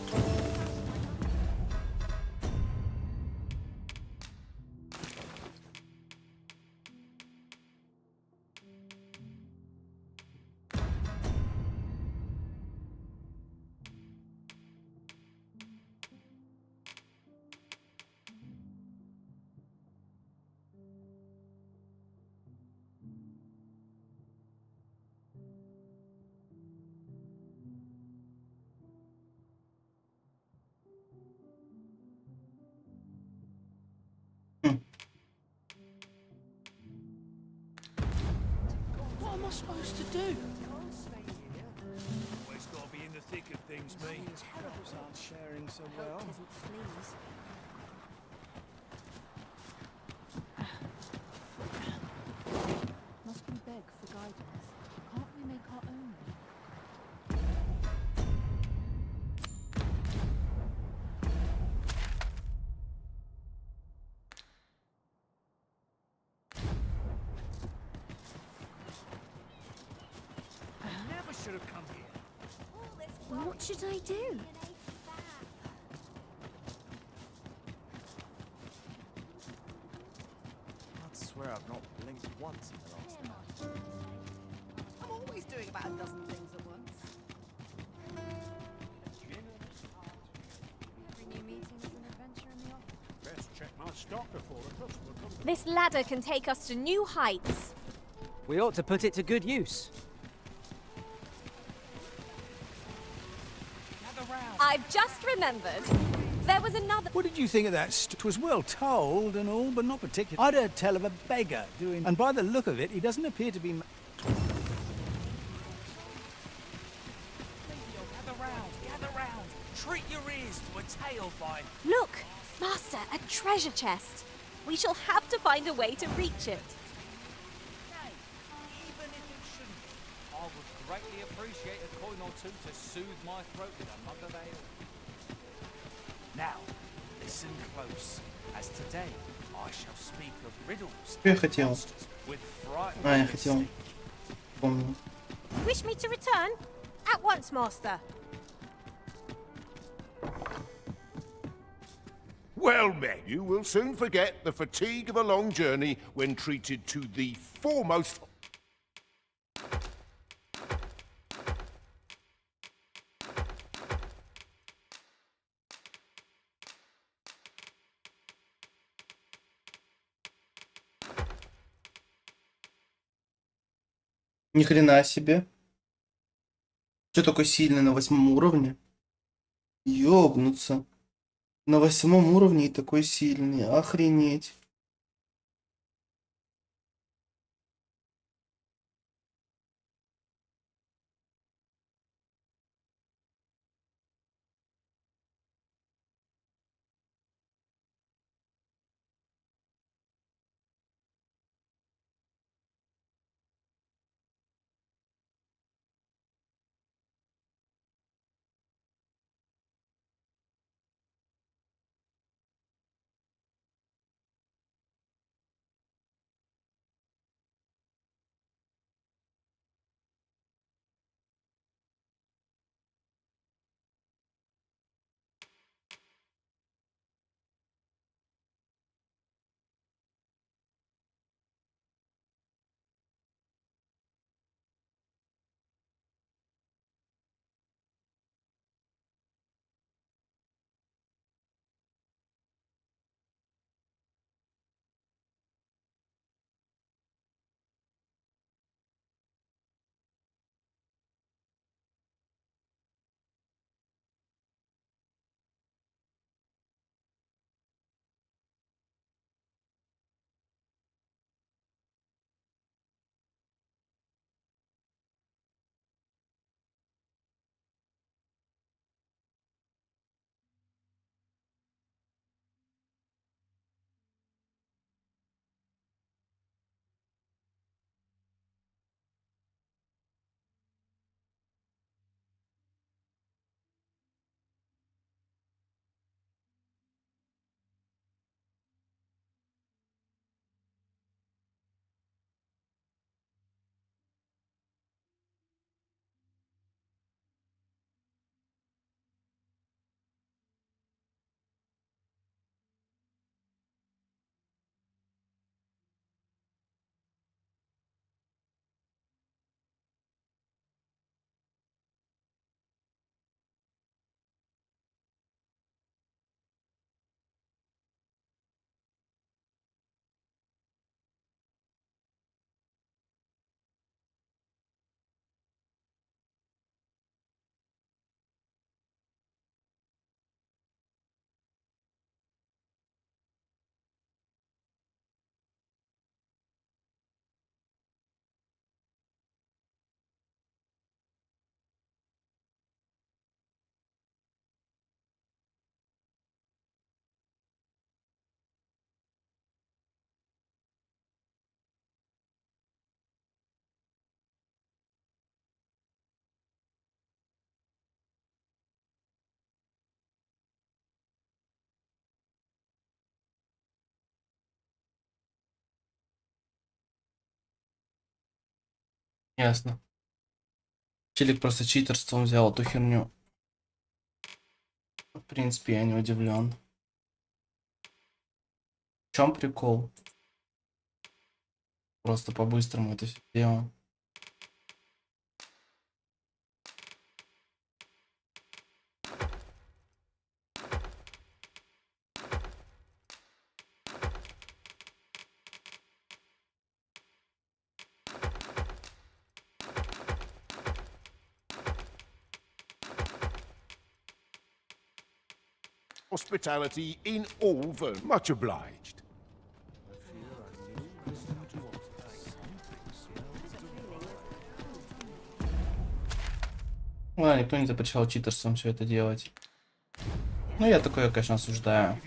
Speaker 18: What am I supposed to do?
Speaker 11: Always got to be in the thick of things, mate.
Speaker 13: Terribles aren't sharing so well.
Speaker 10: Must we beg for guidance? Can't we make our own?
Speaker 11: Never should have come here.
Speaker 16: What should I do?
Speaker 19: I'd swear I've not blinked once in the last hour.
Speaker 13: I'm always doing about a dozen things at once.
Speaker 8: Every new meeting is an adventure in the office.
Speaker 11: Best check my stock before a customer comes.
Speaker 2: This ladder can take us to new heights.
Speaker 20: We ought to put it to good use.
Speaker 2: I've just remembered. There was another.
Speaker 21: What did you think of that? It was well told and all, but not particular. I'd heard tell of a beggar doing, and by the look of it, he doesn't appear to be.
Speaker 18: Gather round. Treat your ears to a tale by.
Speaker 2: Look, Master, a treasure chest. We shall have to find a way to reach it.
Speaker 13: Even if it shouldn't, I would greatly appreciate a coin or two to soothe my throat with a mug of ale. Now, listen close, as today I shall speak of riddles
Speaker 3: Я хотел.
Speaker 13: with fright.
Speaker 3: Я хотел. Помню.
Speaker 2: Wish me to return? At once, Master.
Speaker 9: Well met. You will soon forget the fatigue of a long journey when treated to the foremost.
Speaker 3: Ни хрена себе. Что такой сильный на 8 уровне? Ёбнуться. На 8 уровне и такой сильный. Охренеть. Ясно. Челик просто читерством взял эту херню. В принципе, я не удивлен. В чем прикол? Просто по-быстрому это все делаем.
Speaker 9: hospitality in all Vermont.
Speaker 6: Much obliged.
Speaker 3: Ладно, никто не запрещал читерством все это делать. Ну, я такое, конечно, осуждаю.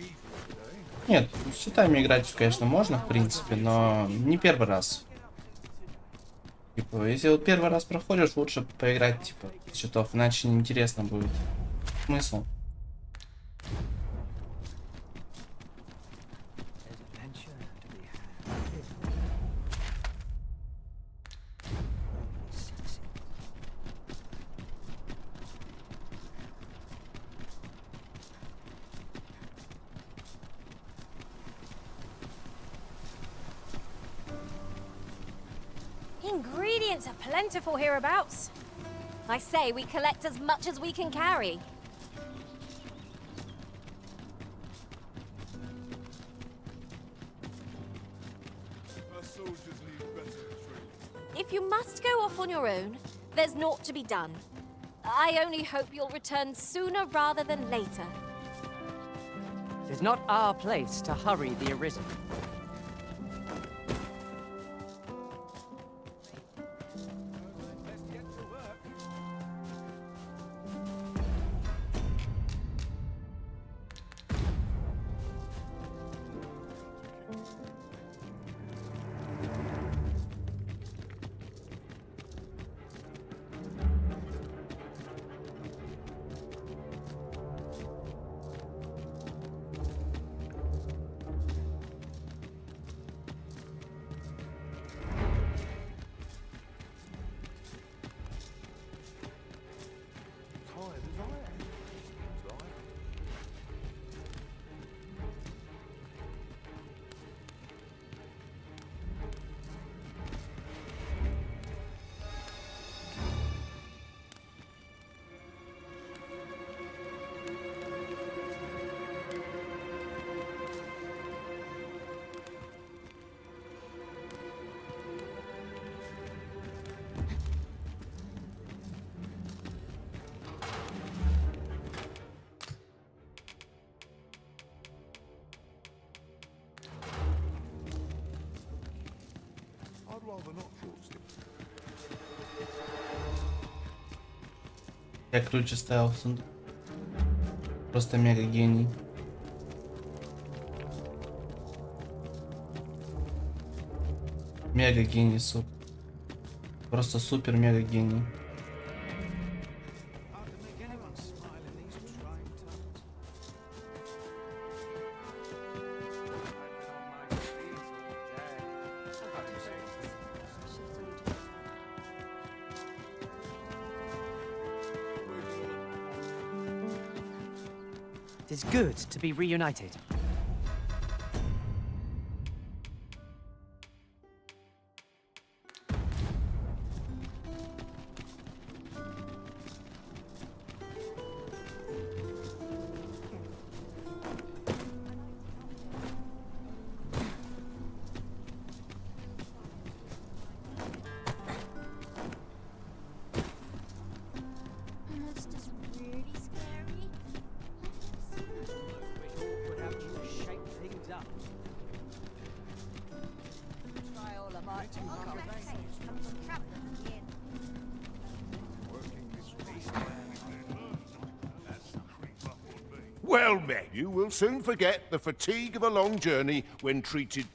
Speaker 3: Нет, с читами играть, конечно, можно, в принципе, но не первый раз. Типа, если вот первый раз проходишь, лучше поиграть, типа, с читов, иначе неинтересно будет. Смысл?
Speaker 2: Ingredients are plentiful hereabouts. I say we collect as much as we can carry. If you must go off on your own, there's naught to be done. I only hope you'll return sooner rather than later.
Speaker 20: It is not our place to hurry the Arisen.
Speaker 3: Я ключ оставил в сундук. Просто мега гений. Мега гений, сука. Просто супер мега гений.
Speaker 20: It is good to be reunited.
Speaker 9: Well met. You will soon forget the fatigue of a long journey when treated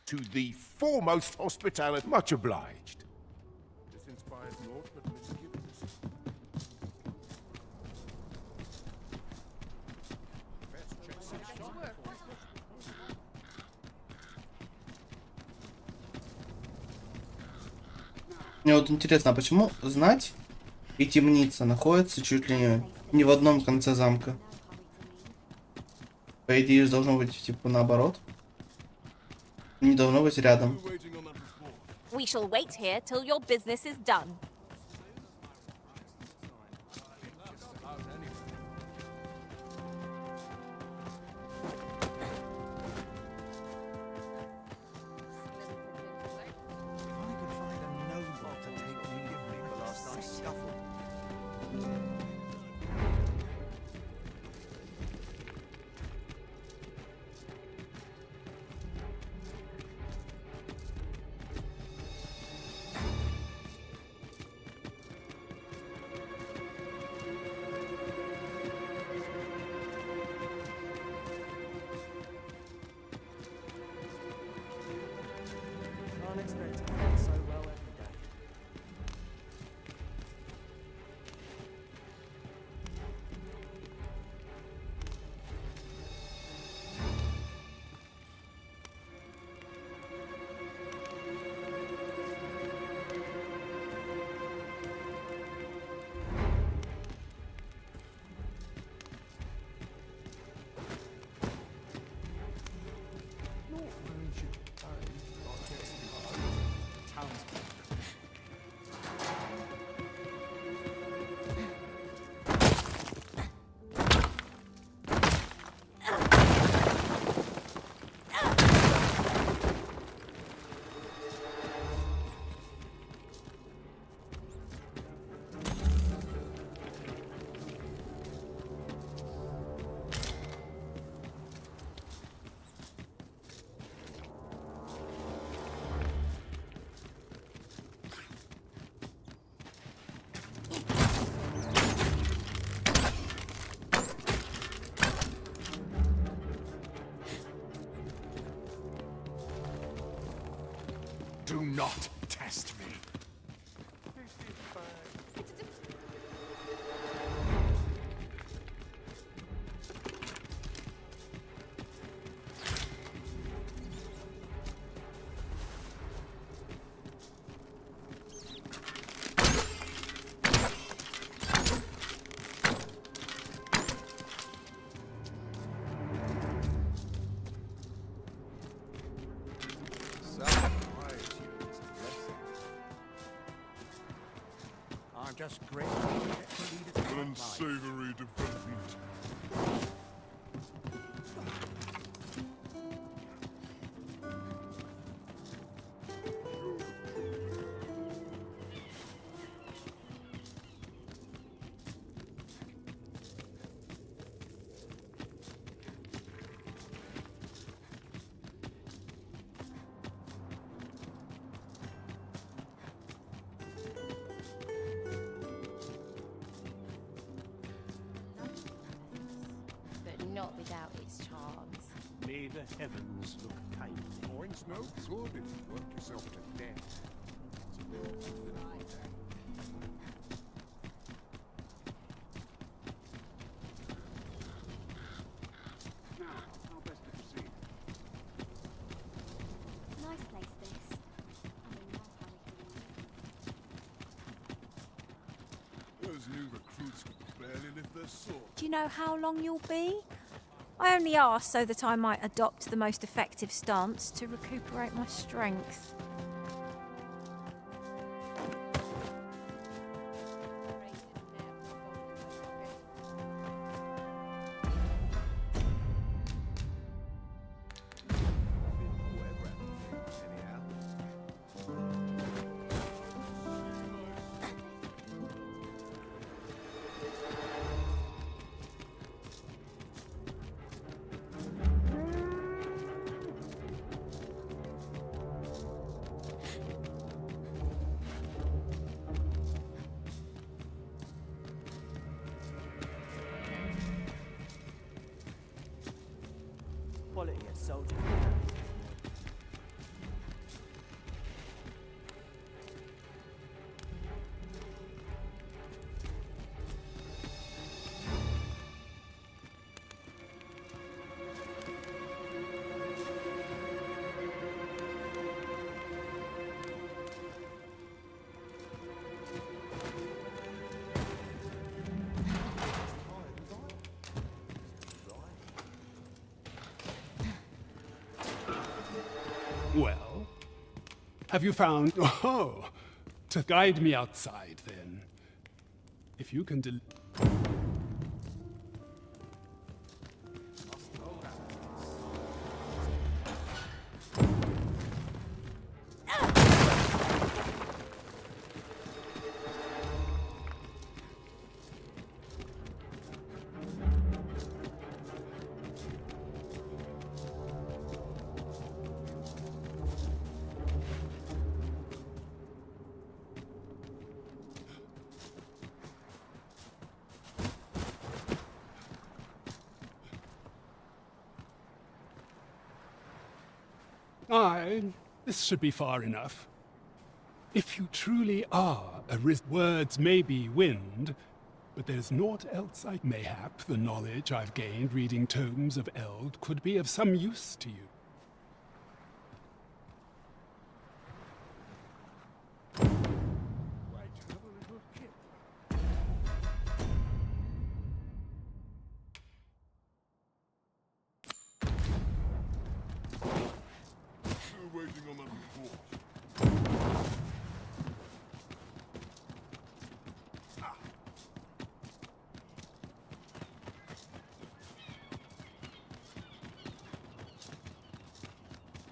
Speaker 9: to the foremost hospitality.
Speaker 6: Much obliged.
Speaker 9: This inspires naught but misgivings.
Speaker 3: Мне вот интересно, а почему знать и темница находятся чуть ли не в одном конце замка? По идее, должно быть типа наоборот. Не должно быть рядом.
Speaker 2: We shall wait here till your business is done.
Speaker 6: not test me. I'm just grateful to lead it to my life.
Speaker 4: Unsavory development.
Speaker 16: But not without its charms.
Speaker 11: May the heavens look kindly.
Speaker 1: Point's no good if you work yourself to death. Now, how best to proceed?
Speaker 2: Nice place, this.
Speaker 4: Those new recruits could barely lift their sword.
Speaker 16: Do you know how long you'll be? I only asked so that I might adopt the most effective stance to recuperate my strength.
Speaker 20: Quality of soldier.
Speaker 12: Well, have you found... Oh, to guide me outside, then. If you can this should be far enough. If you truly are a words may be wind, but there's naught else mayhap the knowledge I've gained reading tomes of Eld could be of some use to you.
Speaker 4: Waiting on the report.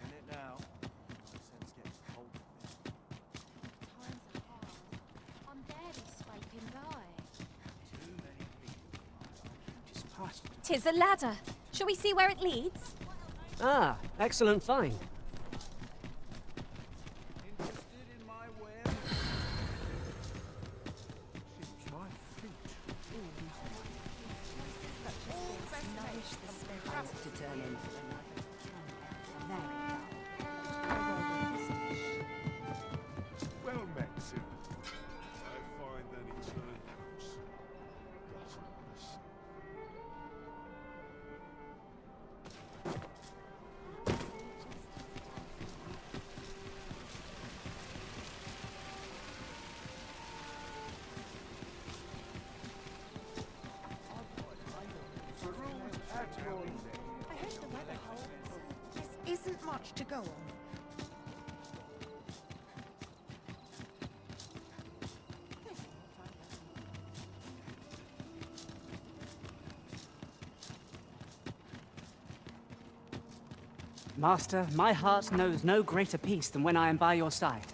Speaker 13: In it now. Sense getting cold.
Speaker 16: Times are hard. I'm barely scraping by.
Speaker 13: Too many people. Just past.
Speaker 2: 'Tis a ladder. Shall we see where it leads?
Speaker 20: Ah, excellent find.
Speaker 5: to go on.
Speaker 20: Master, my heart knows no greater peace than when I am by your side.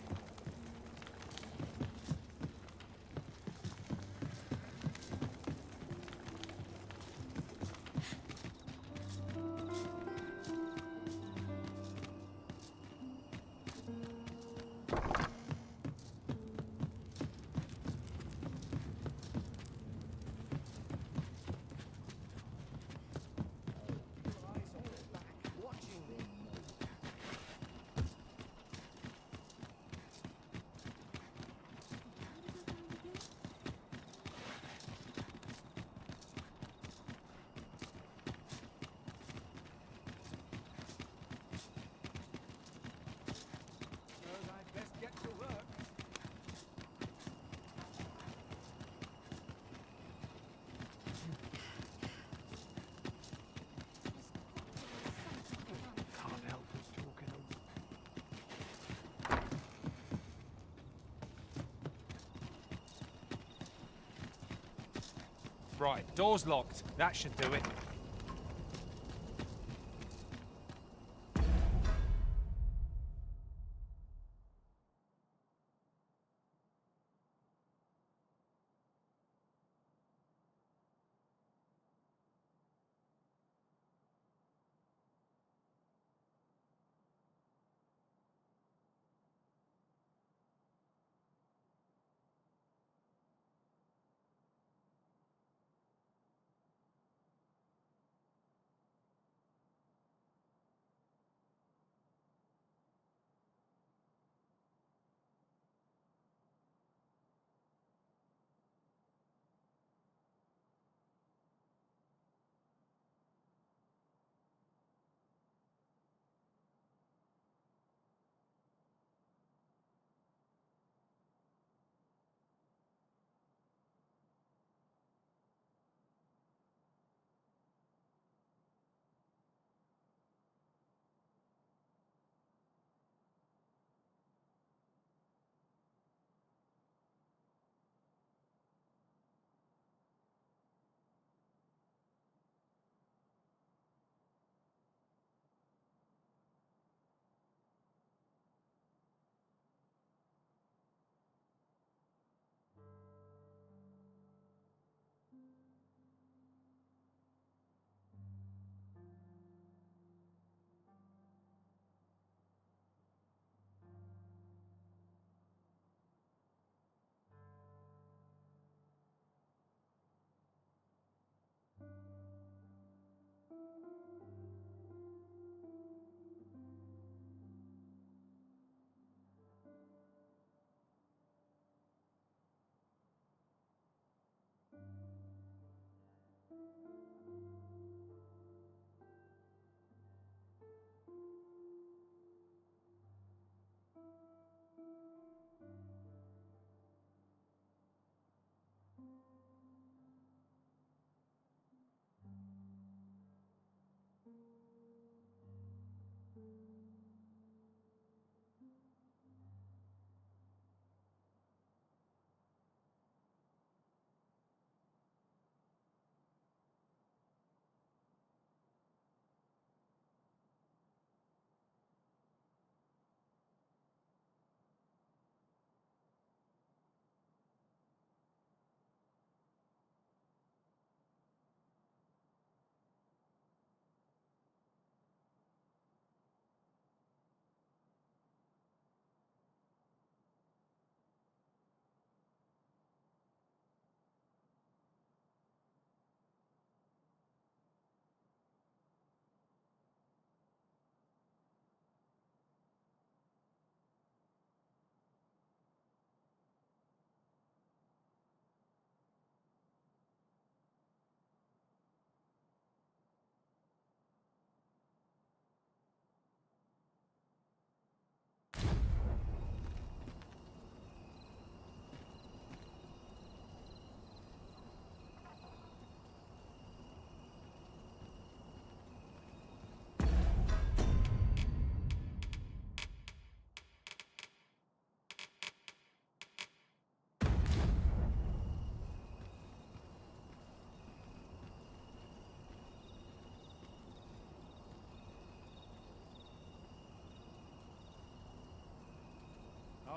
Speaker 13: Right, door's locked. That should do it.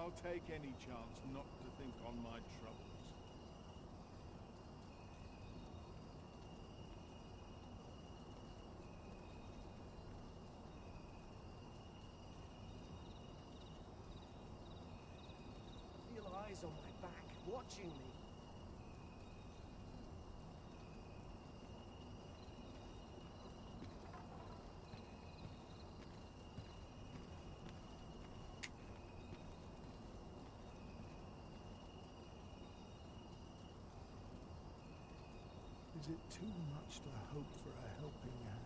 Speaker 11: I'll take any chance not to think on my troubles.
Speaker 20: I feel eyes on my back, watching me.
Speaker 11: Is it too much to hope for a helping hand?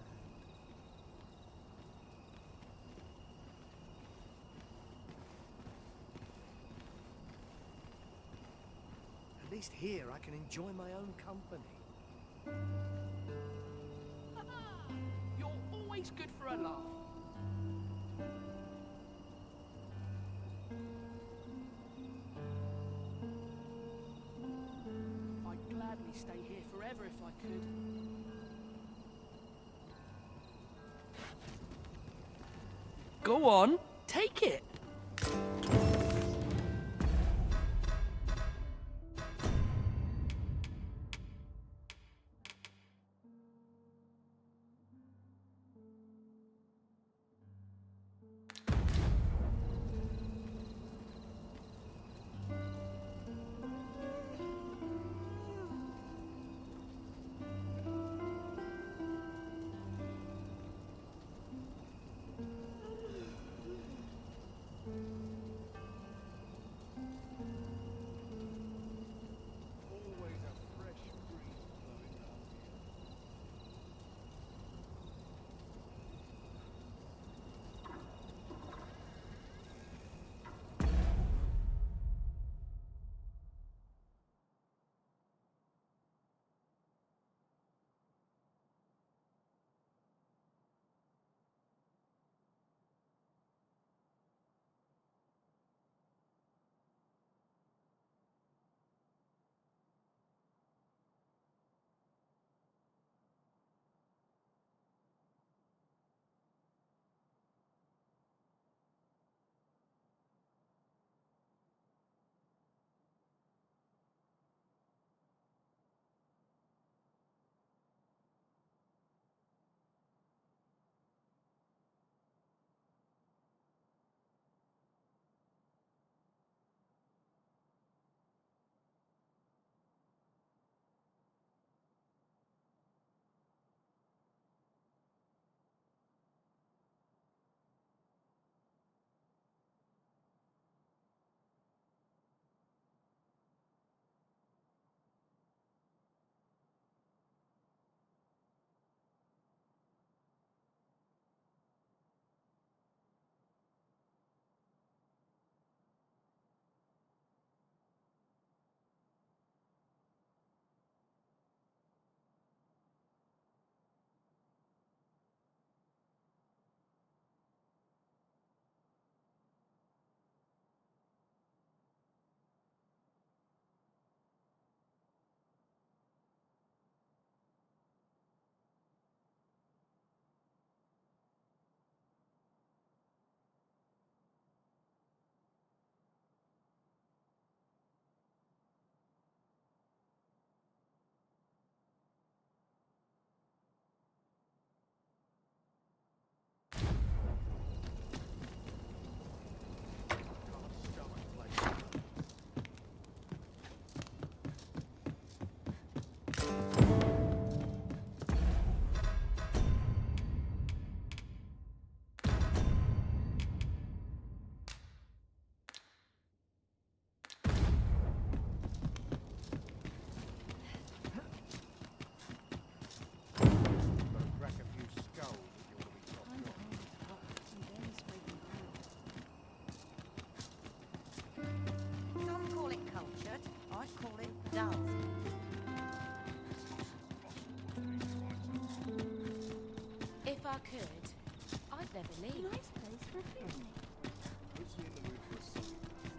Speaker 20: At least here I can enjoy my own company.
Speaker 18: You're always good for a laugh. I'd gladly stay here forever if I could. Go on, take it.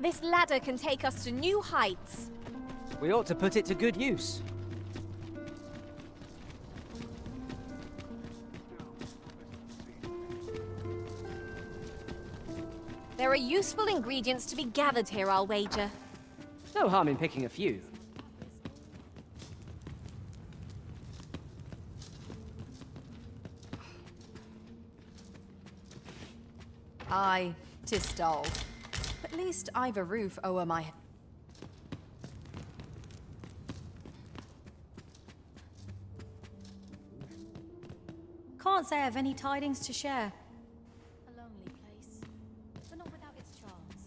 Speaker 2: This ladder can take us to new heights.
Speaker 20: We ought to put it to good use.
Speaker 2: There are useful ingredients to be gathered here, I'll wager.
Speaker 20: No harm in picking a few.
Speaker 10: Aye, 'tis dull. At least I've a roof over my head. Can't say I've any tidings to share.
Speaker 16: A lonely place, but not without its charms.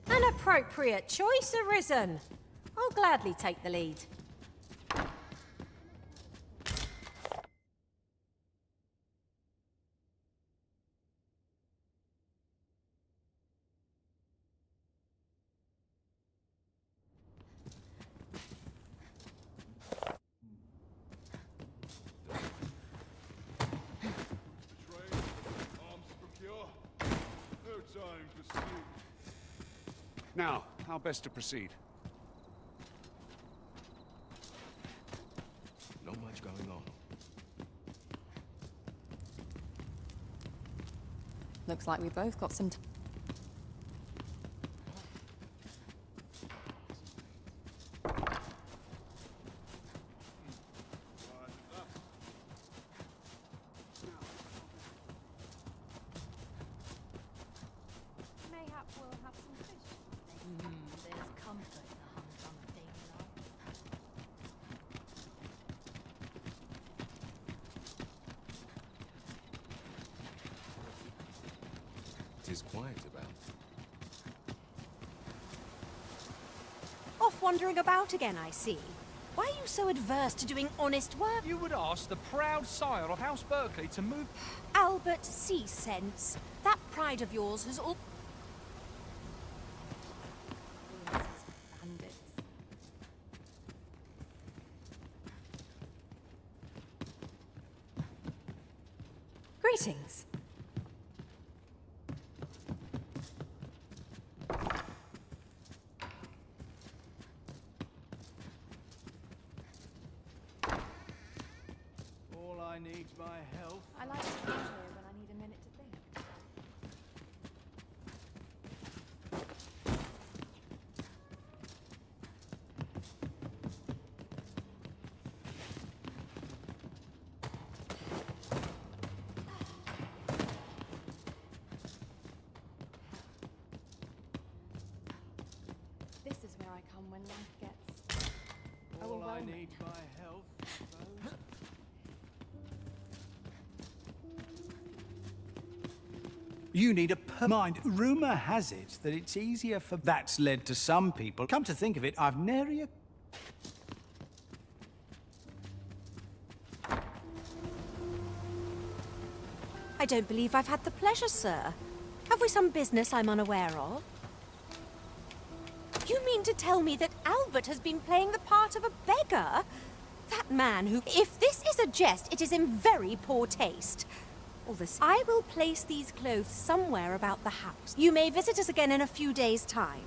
Speaker 10: An appropriate choice arisen. I'll gladly take the lead.
Speaker 1: Now, how best to proceed?
Speaker 9: Not much going on.
Speaker 10: Looks like we both got some.
Speaker 16: Mayhap we'll have some fish. There's comfort in the humdrum of daily life.
Speaker 9: Tis quiet about.
Speaker 10: Off wandering about again, I see. Why are you so adverse to doing honest work?
Speaker 13: You would ask the proud sire of House Berkeley to move...
Speaker 10: Albert, cease sense. That pride of yours has all... Greetings.
Speaker 21: All I need's my health.
Speaker 16: I like to be here when I need a minute to think. This is where I come when life gets
Speaker 21: All I
Speaker 16: overwhelming.
Speaker 21: need's my health, suppose. You need a mind. Rumor has it that it's easier for... That's led to some people. Come to think of it, I've nary a...
Speaker 10: I don't believe I've had the pleasure, sir. Have we some business I'm unaware of? You mean to tell me that Albert has been playing the part of a beggar? That man who... If this is a jest, it is in very poor taste. All this... I will place these clothes somewhere about the house. You may visit us again in a few days' time.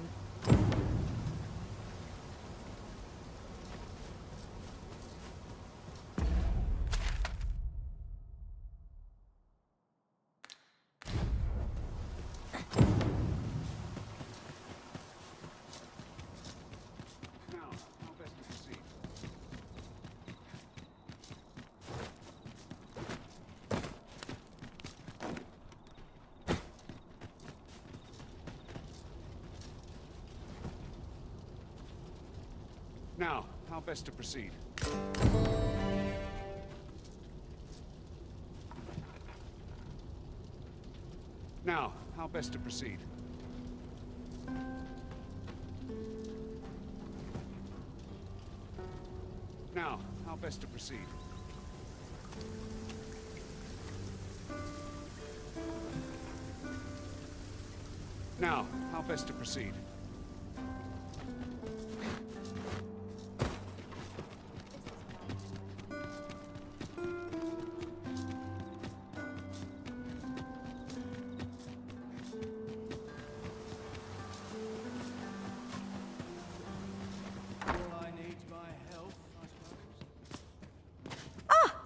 Speaker 1: Now, how best to proceed? Now, how best to proceed? Now, how best to proceed? Now, how best to proceed? Now, how best to proceed?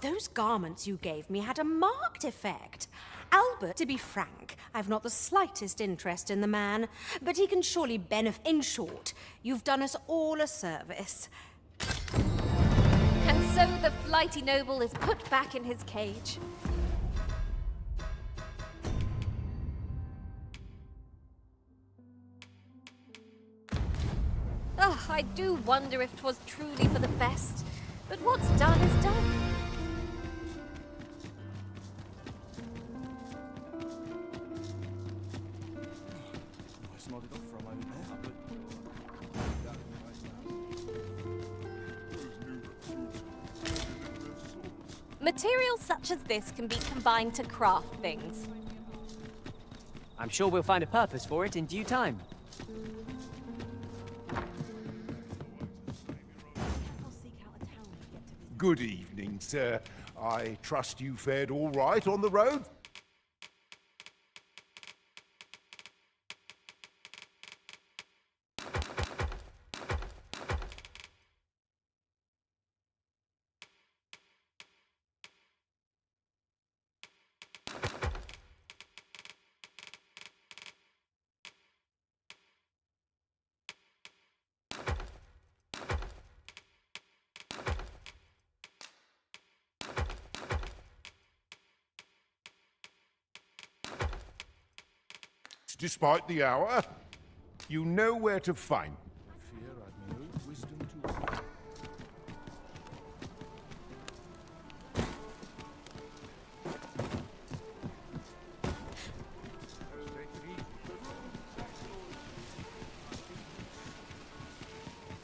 Speaker 10: Those garments you gave me had a marked effect. Albert, to be frank, I've not the slightest interest in the man, but he can surely benefit. In short, you've done us all a service.
Speaker 2: And so the flighty noble is put back in his cage. Oh, I do wonder if 'twas truly for the best. But what's done is done. Materials such as this can be combined to craft things.
Speaker 20: I'm sure we'll find a purpose for it in due time.
Speaker 9: Good evening, sir. I trust you fared all right on the road? Despite the hour, you know where to find. Fear I've no wisdom to.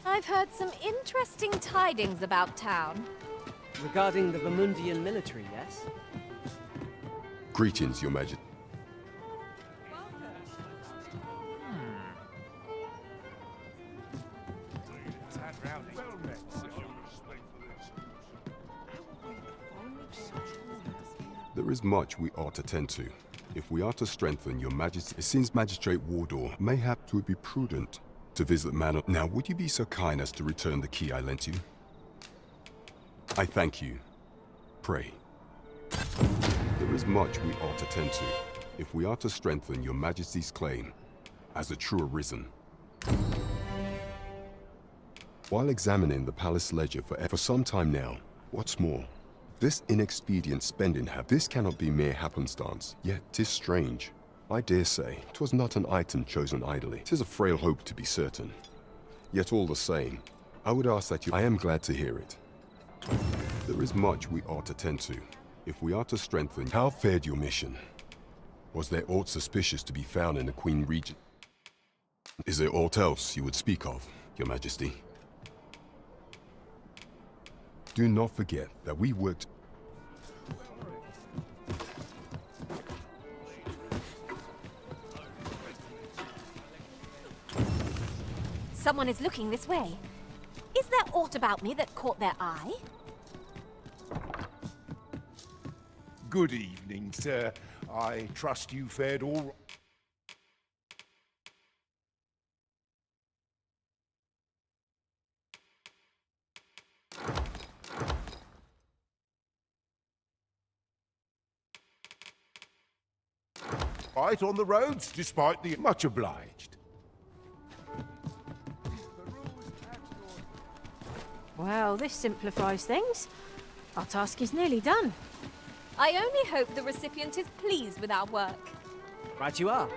Speaker 2: I've heard some interesting tidings about town.
Speaker 20: Regarding the Vermundian military, yes?
Speaker 7: Greetings, Your Majesty. There is much we ought to tend to. If we are to strengthen Your Majesty, it seems Magistrate Wardor mayhap it would be prudent to visit Manor. Now, would you be so kind as to return the key I lent you? I thank you. Pray. There is much we ought to tend to. If we are to strengthen Your Majesty's claim as a true arisen. While examining the palace ledger for some time now, what's more, this inexpedient spending this cannot be mere happenstance, yet 'tis strange. I dare say, 'twas not an item chosen idly. 'Tis a frail hope to be certain. Yet all the same, I would ask that you— I am glad to hear it. There is much we ought to tend to. If we are to strengthen— How fared your mission? Was there aught suspicious to be found in the Queen Regent? Is there aught else you would speak of, Your Majesty? Do not forget that we worked—
Speaker 2: Someone is looking this way. Is there aught about me that caught their eye?
Speaker 9: Good evening, sir. I trust you fared all. Right on the roads, despite the— Much obliged.
Speaker 10: Well, this simplifies things. Our task is nearly done.
Speaker 2: I only hope the recipient is pleased with our work.
Speaker 20: Right you are.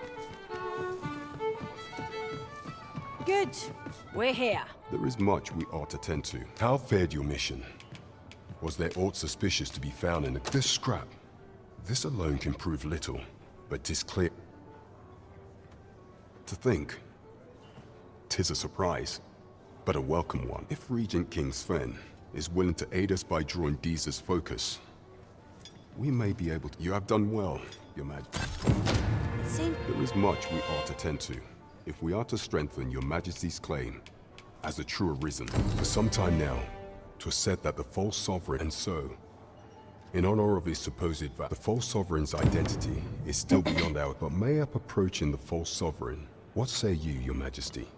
Speaker 10: Good. We're here.
Speaker 7: There is much we ought to tend to. How fared your mission? Was there aught suspicious to be found in this scrap? This alone can prove little, but 'tis clear. To think, 'tis a surprise, but a welcome one. If Regent King Sven is willing to aid us by drawing Deezer's focus, we may be able to— You have done well, Your Majesty. There is much we ought to tend to. If we are to strengthen Your Majesty's claim as a true arisen. For some time now, 'twas said that the false sovereign— And so, in honor of his supposed the false sovereign's identity is still beyond our— But mayhap approaching the false sovereign, what say you, Your Majesty?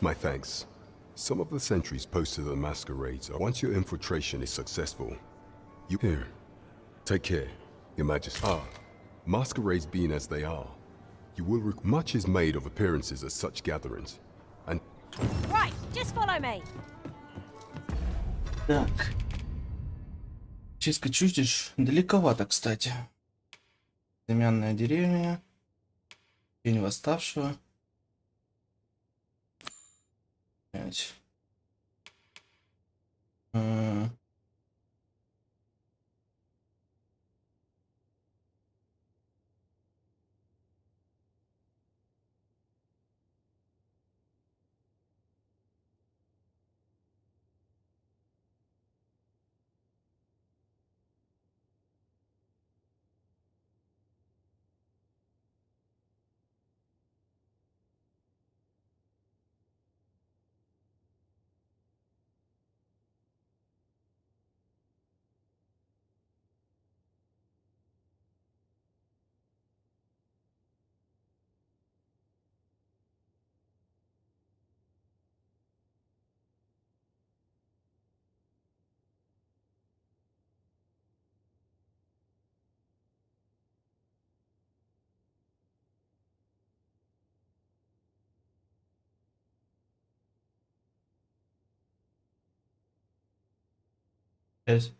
Speaker 7: My thanks. Some of the sentries posted at the masquerades are— Once your infiltration is successful, You here. Take care, Your Majesty. Masquerades being as they are, you will much is made of appearances at such gatherings. And
Speaker 10: Right, just follow me.
Speaker 3: Так. Чистка чудищ далековато, кстати. Безымянная деревня. Тень восставшего. Опять. Yes.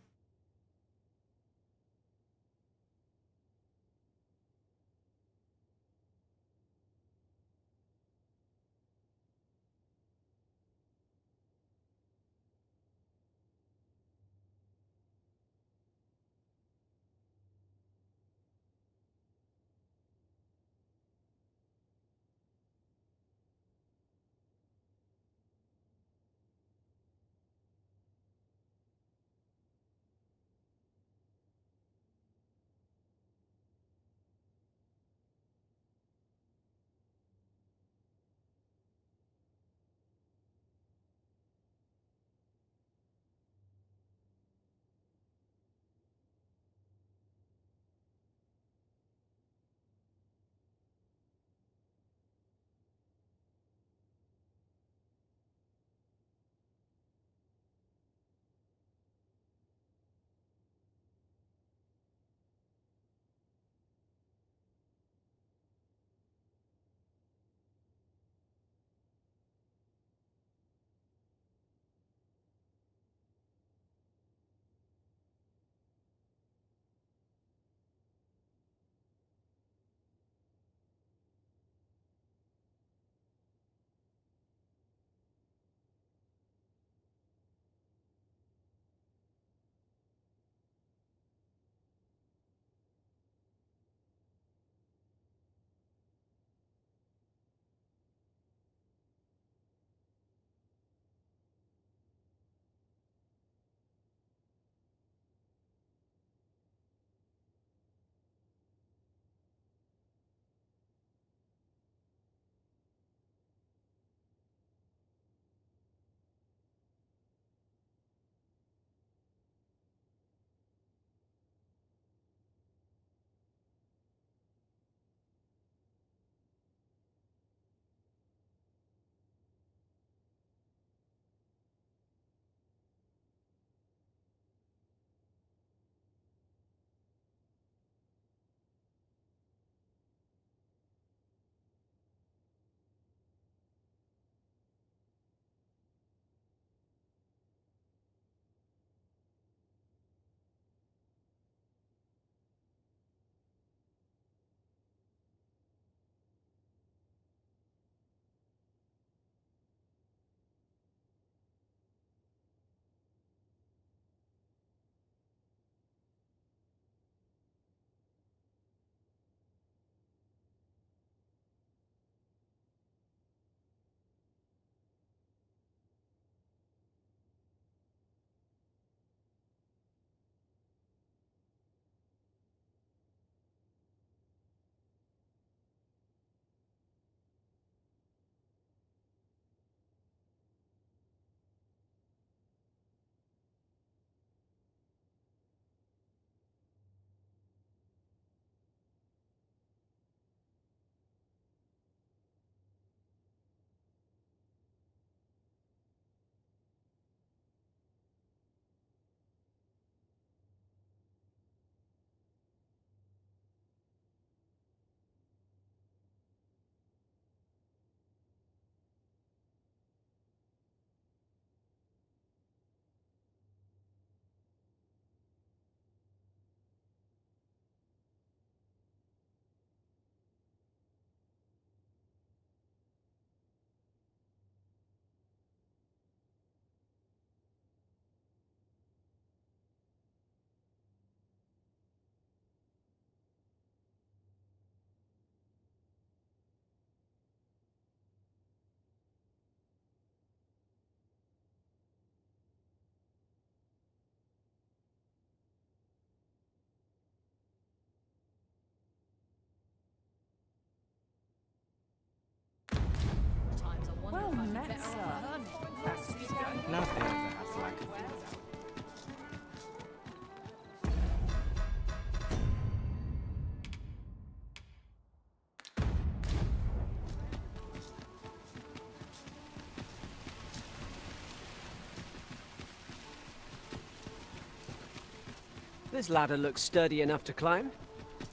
Speaker 20: This ladder looks sturdy enough to climb.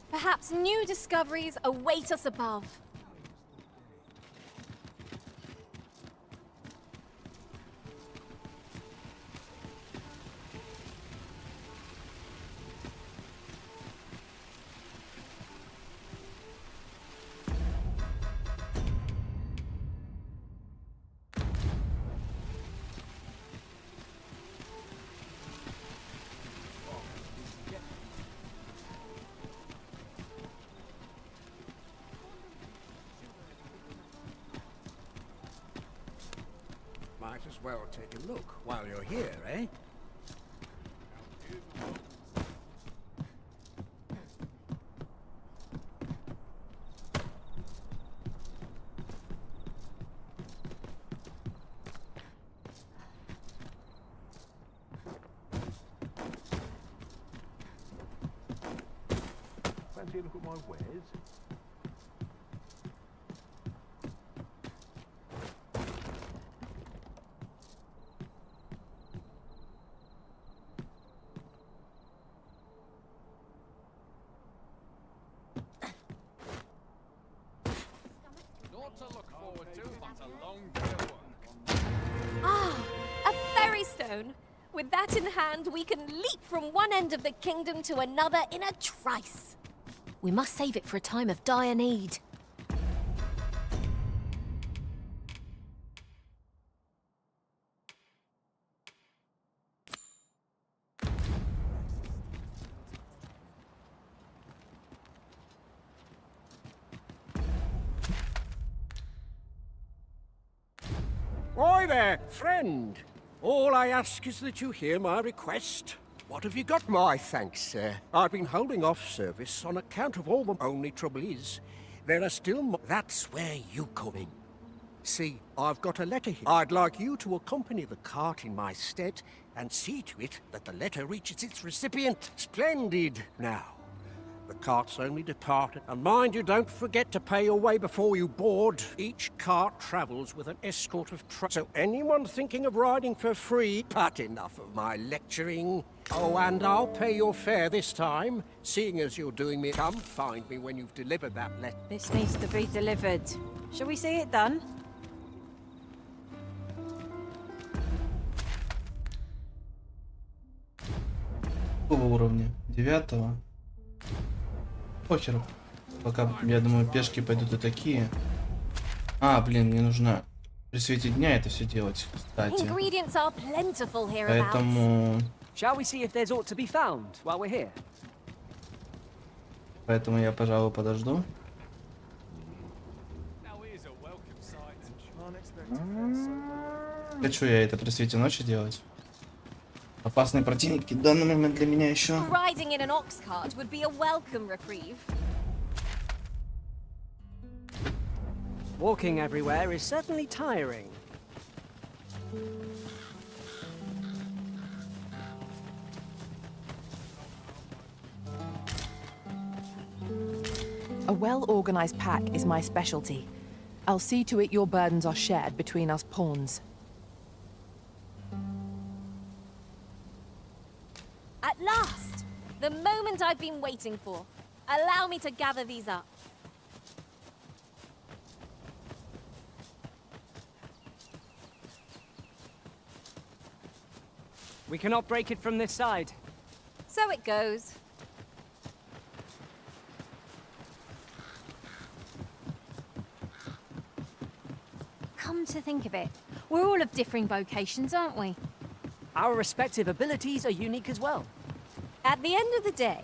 Speaker 2: Perhaps new discoveries await us above.
Speaker 5: Might as well take a look while you're here, eh?
Speaker 11: Fancy a look at my wares?
Speaker 2: Ah, a ferry stone. With that in hand, we can leap from one end of the kingdom to another in a trice.
Speaker 16: We must save it for a time of dire need.
Speaker 5: Why there, friend. All I ask is that you hear my request. What have you got? My thanks, sir. I've been holding off service on account of all the... Only trouble is, there are still more... That's where you come in. See, I've got a letter here. I'd like you to accompany the cart in my stead and see to it that the letter reaches its recipient. Splendid. Now, the cart's only departed, and mind you don't forget to pay your way before you board. Each cart travels with an escort of trucks, so anyone thinking of riding for free, but enough of my lecturing. Oh, and I'll pay your fare this time, seeing as you're doing me. Come find me when you've delivered that letter.
Speaker 22: This needs to be delivered. Shall we see it done?
Speaker 3: Какого уровня? 9-го. Похеру. Пока, я думаю, пешки пойдут и такие. А, блин, мне нужно при свете дня это все делать, кстати.
Speaker 2: Ingredients are plentiful hereabouts.
Speaker 3: Поэтому...
Speaker 20: Shall we see if there's aught to be found while we're here?
Speaker 3: Поэтому я, пожалуй, подожду. Хочу я это при свете ночи делать. Опасные противники в данный момент для меня еще.
Speaker 2: Riding in an ox cart would be a welcome reprieve.
Speaker 20: Walking everywhere is certainly tiring.
Speaker 23: A well-organized pack is my specialty. I'll see to it your burdens are shared between us pawns.
Speaker 2: At last! The moment I've been waiting for. Allow me to gather these up.
Speaker 20: We cannot break it from this side.
Speaker 2: So it goes.
Speaker 16: Come to think of it, we're all of differing vocations, aren't we?
Speaker 20: Our respective abilities are unique as well.
Speaker 2: At the end of the day,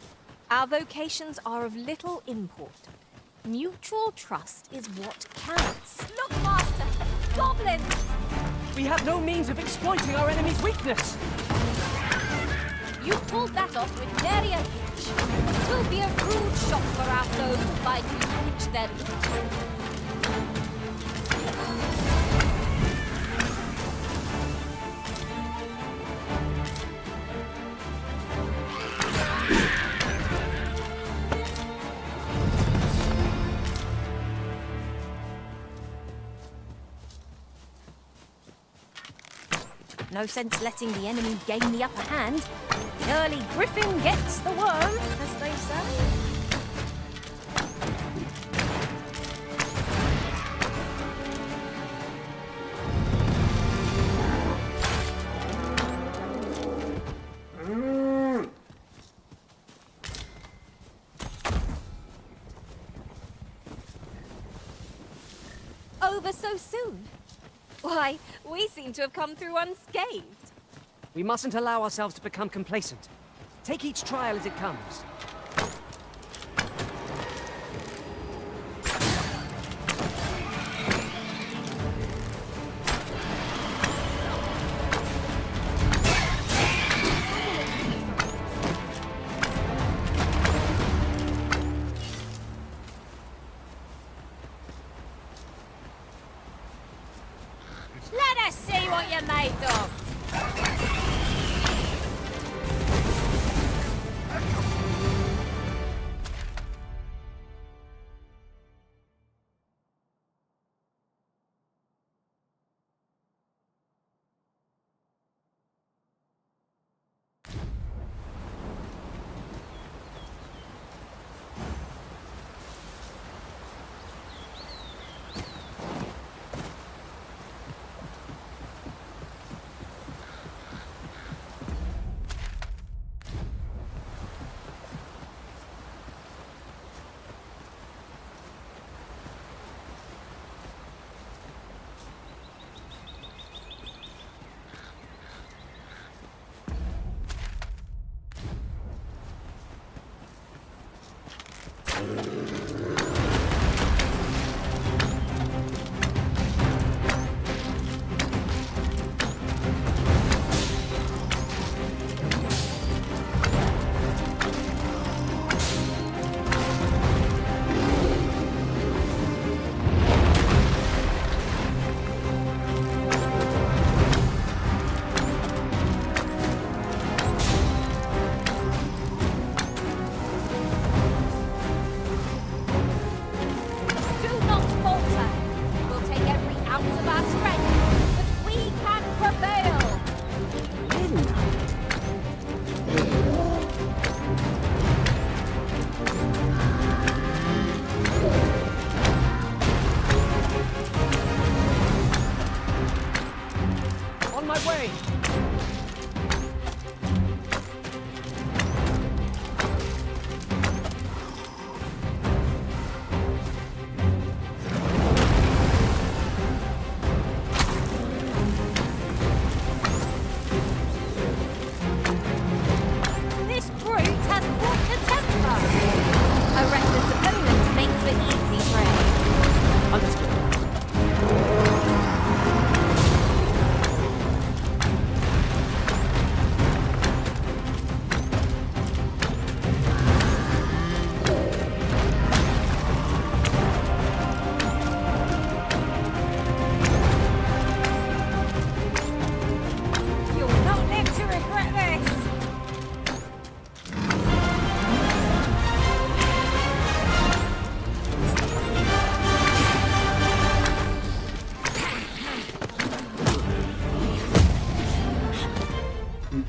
Speaker 2: our vocations are of little import. Mutual trust is what counts. Look, Master! Goblins!
Speaker 20: We have no means of exploiting our enemy's weakness!
Speaker 2: You pulled that off with nary a hitch. It will be a rude shock for our foes to find you reach their limit. No sense letting the enemy gain the upper hand. The early griffin gets the worm, as they say. Over so soon? Why, we seem to have come through unscathed.
Speaker 20: We mustn't allow ourselves to become complacent. Take each trial as it comes.
Speaker 2: Let us see what you're made of.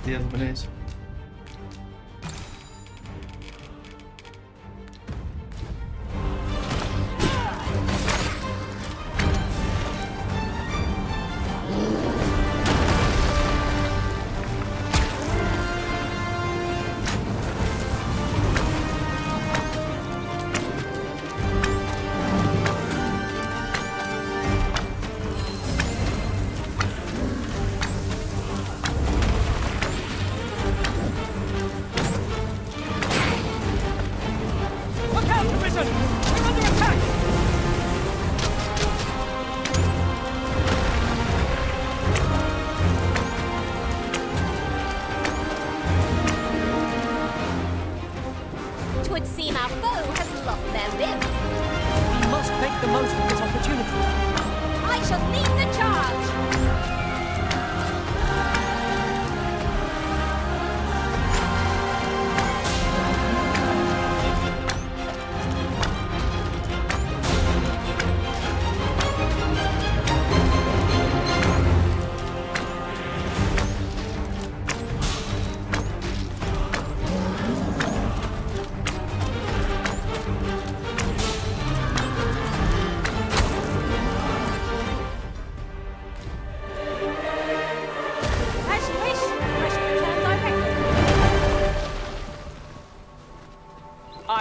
Speaker 3: Пиздец, блять.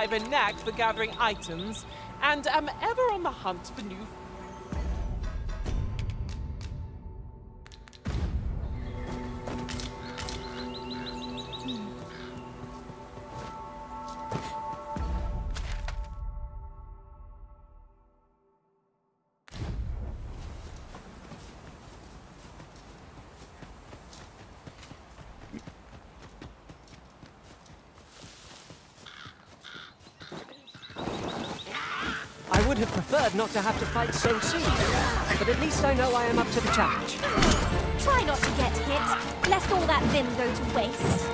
Speaker 14: have a knack for gathering items and am ever on the hunt for new...
Speaker 20: I would have preferred not to have to fight so soon, but at least I know I am up to the challenge.
Speaker 2: Try not to get hit, lest all that vim go to waste.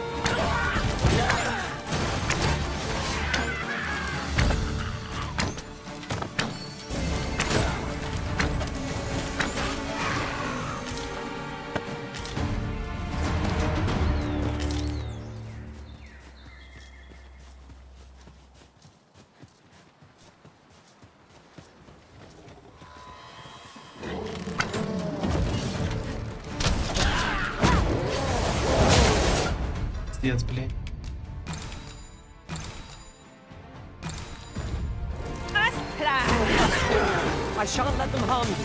Speaker 3: Пиздец, блин.
Speaker 20: I shan't let them harm you.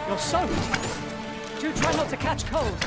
Speaker 20: You're soaked. Do try not to catch cold.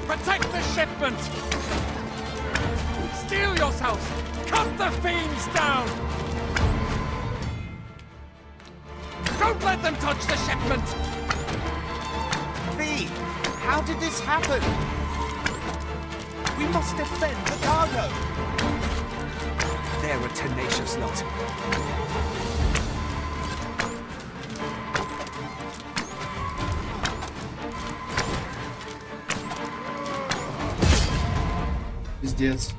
Speaker 6: Protect the shipment! Steel yourselves! Cut the fiends down! Don't let them touch the shipment!
Speaker 19: V, how did this happen? We must defend the cargo!
Speaker 5: They're a tenacious lot.
Speaker 3: Пиздец.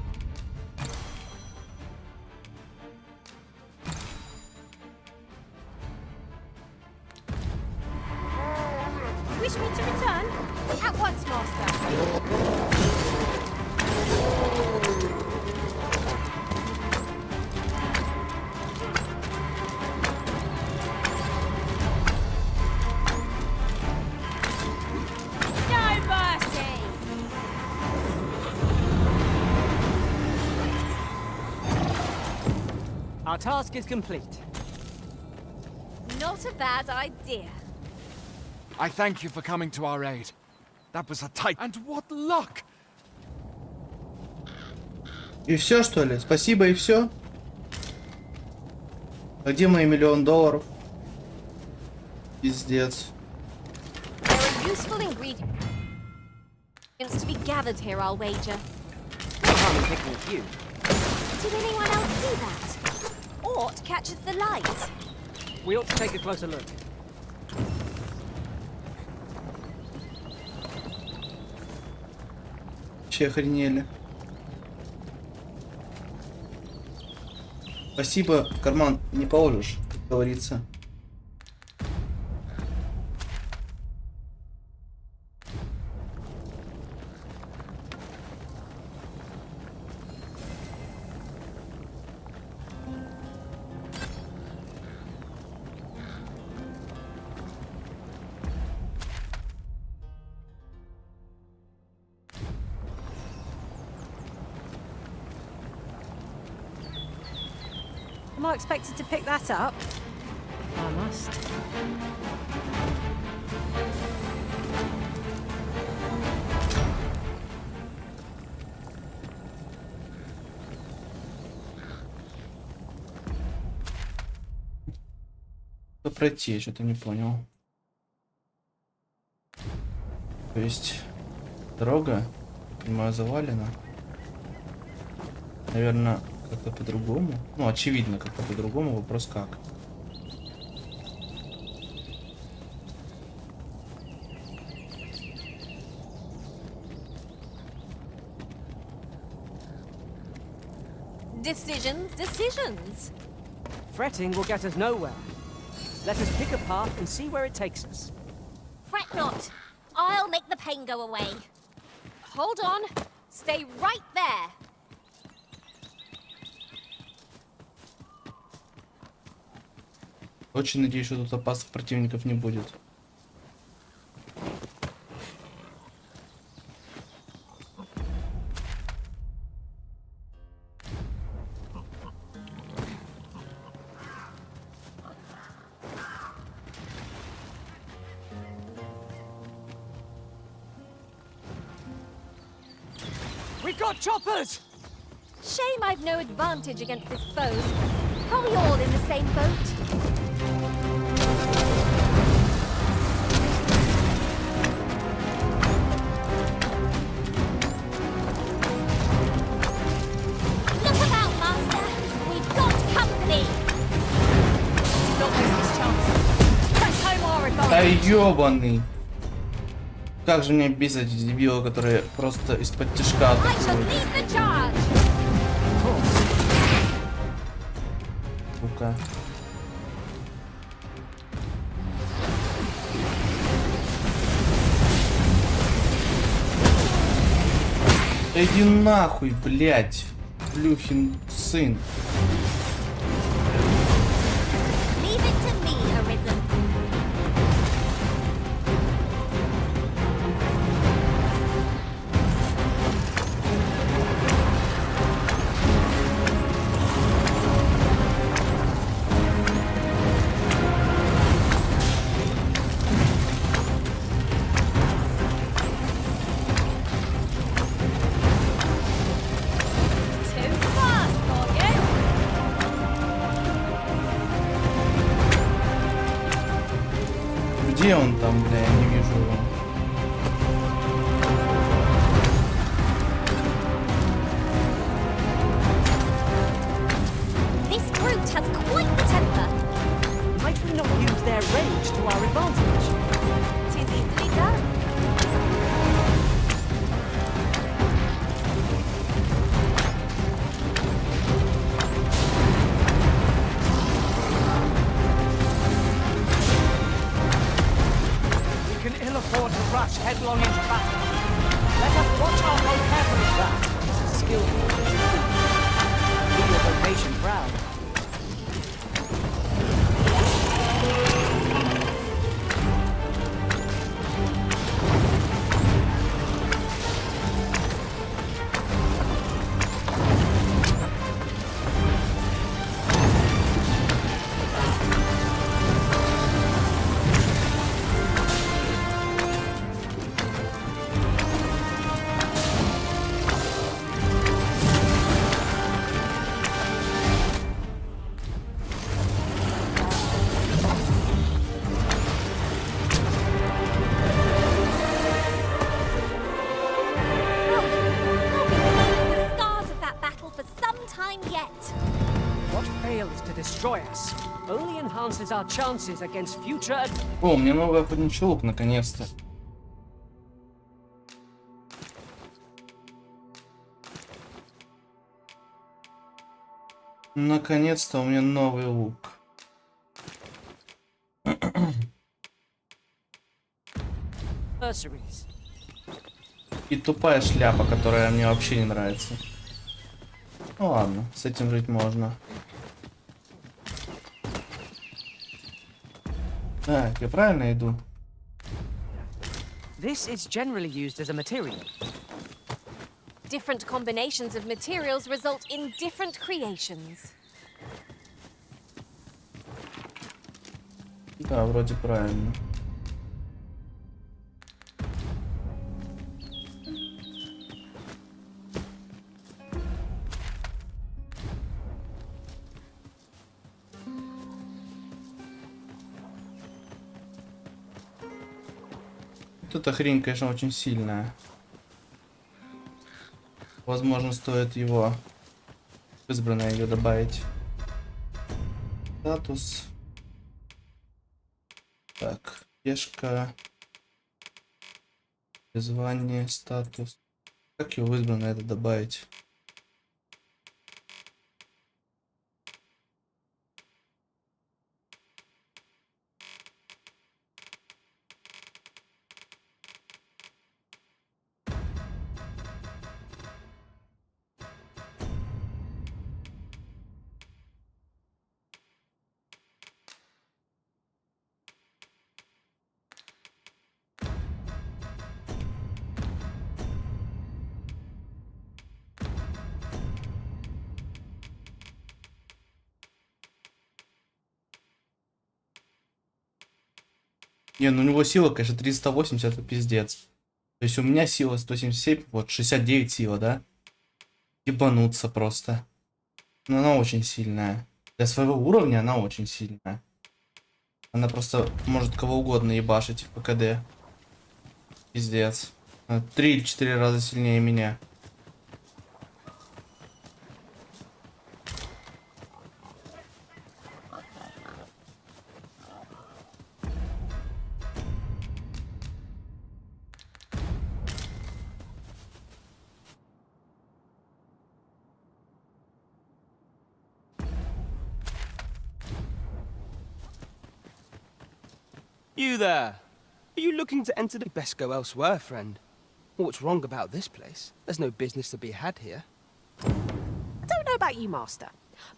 Speaker 2: Wish me to return? At once, Master.
Speaker 20: Our task is complete.
Speaker 2: Not a bad idea.
Speaker 6: I thank you for coming to our aid. That was a tight... And what luck!
Speaker 3: И все, что ли? Спасибо, и все? А где мои $1 000 000? Пиздец.
Speaker 2: There are useful ingredients to be gathered here, I'll wager.
Speaker 20: No harm in picking a few.
Speaker 2: Did anyone else see that? Ort catches the light.
Speaker 20: We ought to take a closer look.
Speaker 3: Че охренели? Спасибо, в карман не положишь, как говорится.
Speaker 22: Am I expected to pick that up? I must.
Speaker 3: Что пройти, я что-то не понял. То есть дорога, понимаю, завалена. Наверное, как-то по-другому. Ну, очевидно, как-то по-другому. Вопрос как.
Speaker 2: Decisions.
Speaker 20: Fretting will get us nowhere. Let us pick a path and see where it takes us.
Speaker 2: Fret not. I'll make the pain go away. Hold on. Stay right there.
Speaker 3: Очень надеюсь, что тут опасных противников не будет.
Speaker 20: We've got choppers!
Speaker 2: Shame I've no advantage against this foe. Are we all in the same boat? Look about, Master! We've got company!
Speaker 22: Don't waste this chance. Press home our advantage.
Speaker 3: Да ёбаный! Как же меня бесят эти дебилы, которые просто из-под тишка атакуют. Сука. Иди нахуй, блядь, Плюхин сын. Где он там, бля, я не вижу его.
Speaker 2: This brute has quite the temper.
Speaker 20: Might we not use their rage to our advantage?
Speaker 2: 'Tis easily done.
Speaker 20: Afford to rush headlong into battle. Let us watch our road carefully. That is a skillful. Be your vocation proud. Only enhances our chances against future.
Speaker 3: О, мне новый охотничий лук, наконец-то. Наконец-то у меня новый лук. И тупая шляпа, которая мне вообще не нравится. Ну ладно, с этим жить можно. Так, я правильно иду?
Speaker 20: This is generally used as a material.
Speaker 2: Different combinations of materials result in different creations.
Speaker 3: Да, вроде правильно. Вот эта хрень, конечно, очень сильная. Возможно, стоит его в избранное ее добавить. Статус. Так, пешка. Призвание, статус. Как его в избранное это добавить? Не, ну у него сила, конечно, 380, это пиздец. То есть у меня сила 177, вот 69 сила, да? Ебануться просто. Но она очень сильная. Для своего уровня она очень сильная. Она просто может кого угодно ебашить по КД. Пиздец. 3 или 4 раза сильнее меня.
Speaker 8: You there! Are you looking to enter the... Best go elsewhere, friend. What's wrong about this place? There's no business to be had here.
Speaker 10: I don't know about you, Master,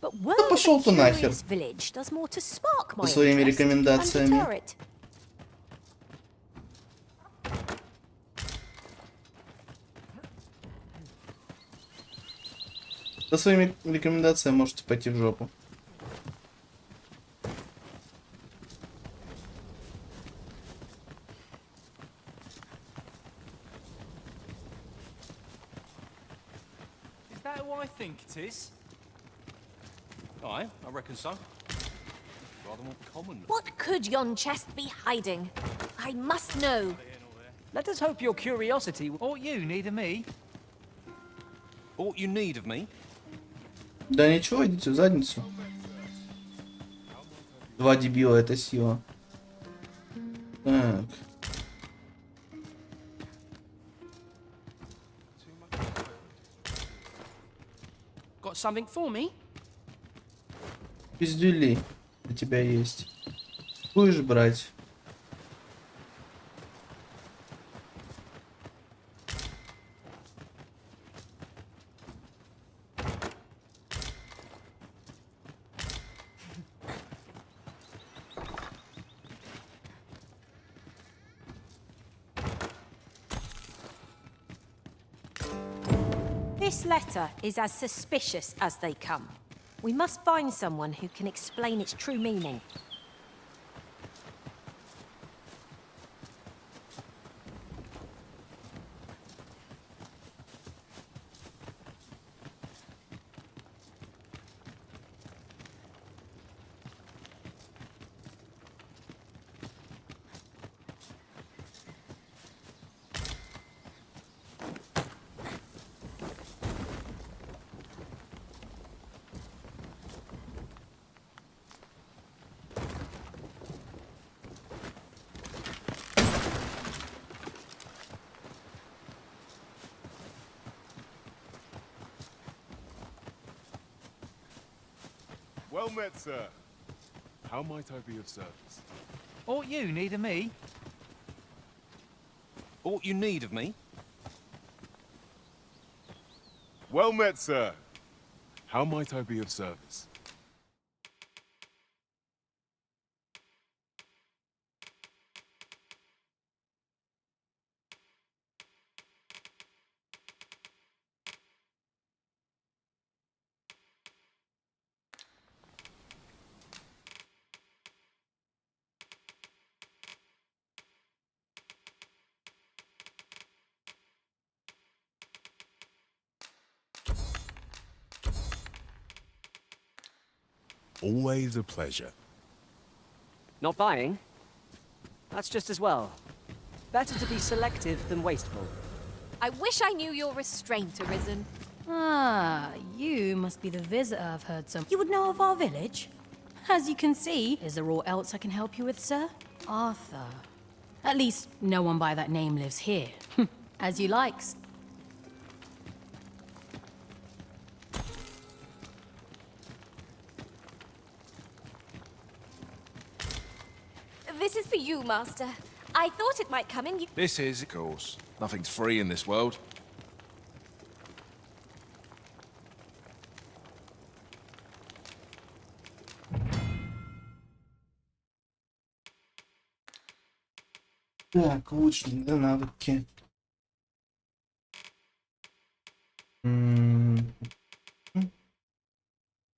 Speaker 10: but word
Speaker 3: Да пошел ты нахер.
Speaker 10: village does more to spark my
Speaker 3: Со своими
Speaker 10: interest and
Speaker 3: рекомендациями.
Speaker 10: deter it.
Speaker 3: Со своими рекомендациями можете пойти в жопу.
Speaker 13: Is that who I think it is? Aye, I reckon so. Rather more common.
Speaker 2: What could yon chest be hiding? I must know.
Speaker 8: Let us hope your curiosity...
Speaker 13: Aught you need of me? Aught you need of me?
Speaker 3: Да ничего, идите в задницу. 2 дебила, это сила. Так.
Speaker 18: Got something for me?
Speaker 3: Пиздюлей у тебя есть. Будешь брать.
Speaker 10: This letter is as suspicious as they come. We must find someone who can explain its true meaning.
Speaker 15: Well met, sir. How might I be of service?
Speaker 13: Aught you need of me? Aught you need of me?
Speaker 15: Well met, sir. How might I be of service? Always a pleasure.
Speaker 4: Not buying? That's just as well. Better to be selective than wasteful.
Speaker 2: I wish I knew your restraint, Arisen.
Speaker 12: Ah, you must be the visitor I've heard some. You would know of our village? As you can see, is there aught else I can help you with, sir? Arthur. At least, no one by that name lives here. As you likes.
Speaker 2: This is for you, Master. I thought it might come in.
Speaker 17: This is, of course. Nothing's free in this world.
Speaker 3: Так, улучшенные навыки.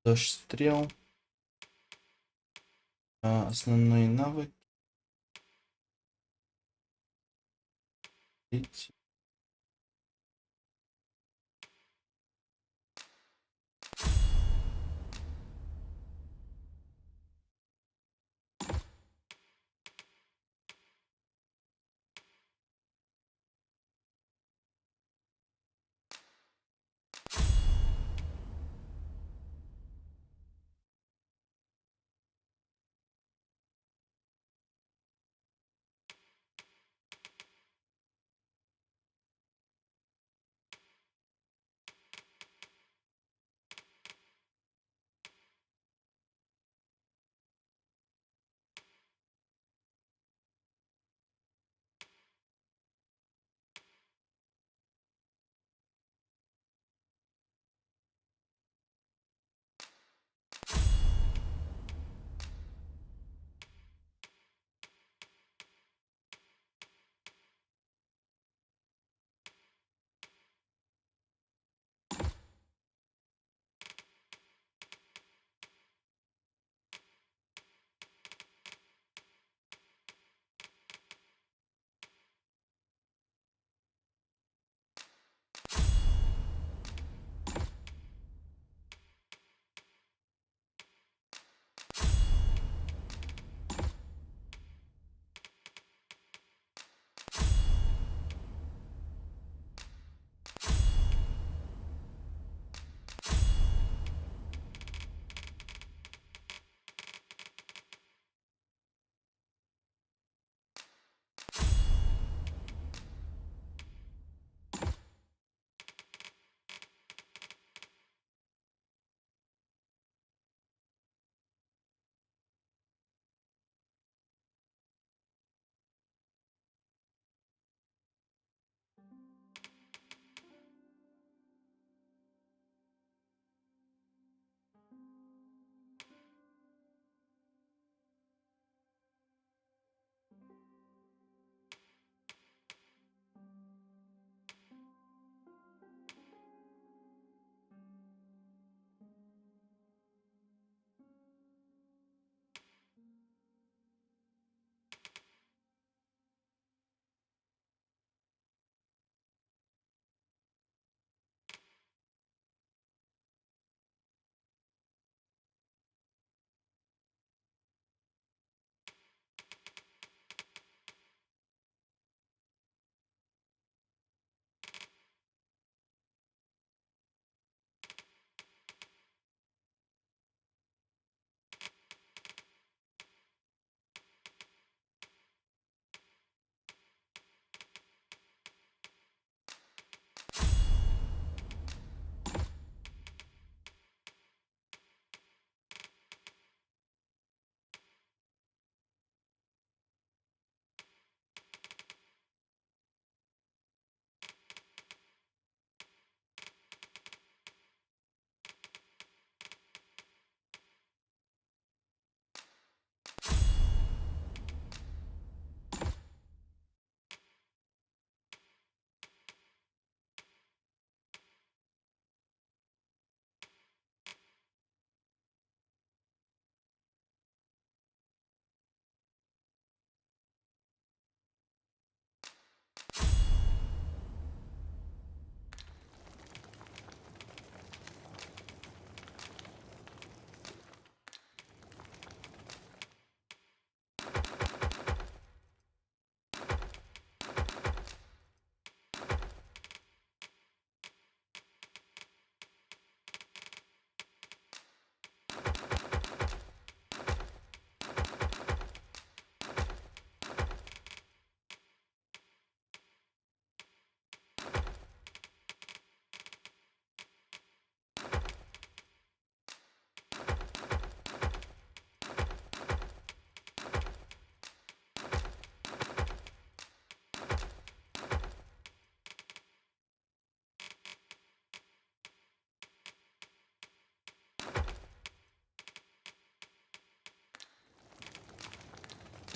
Speaker 3: Дождь стрел. Основной навык.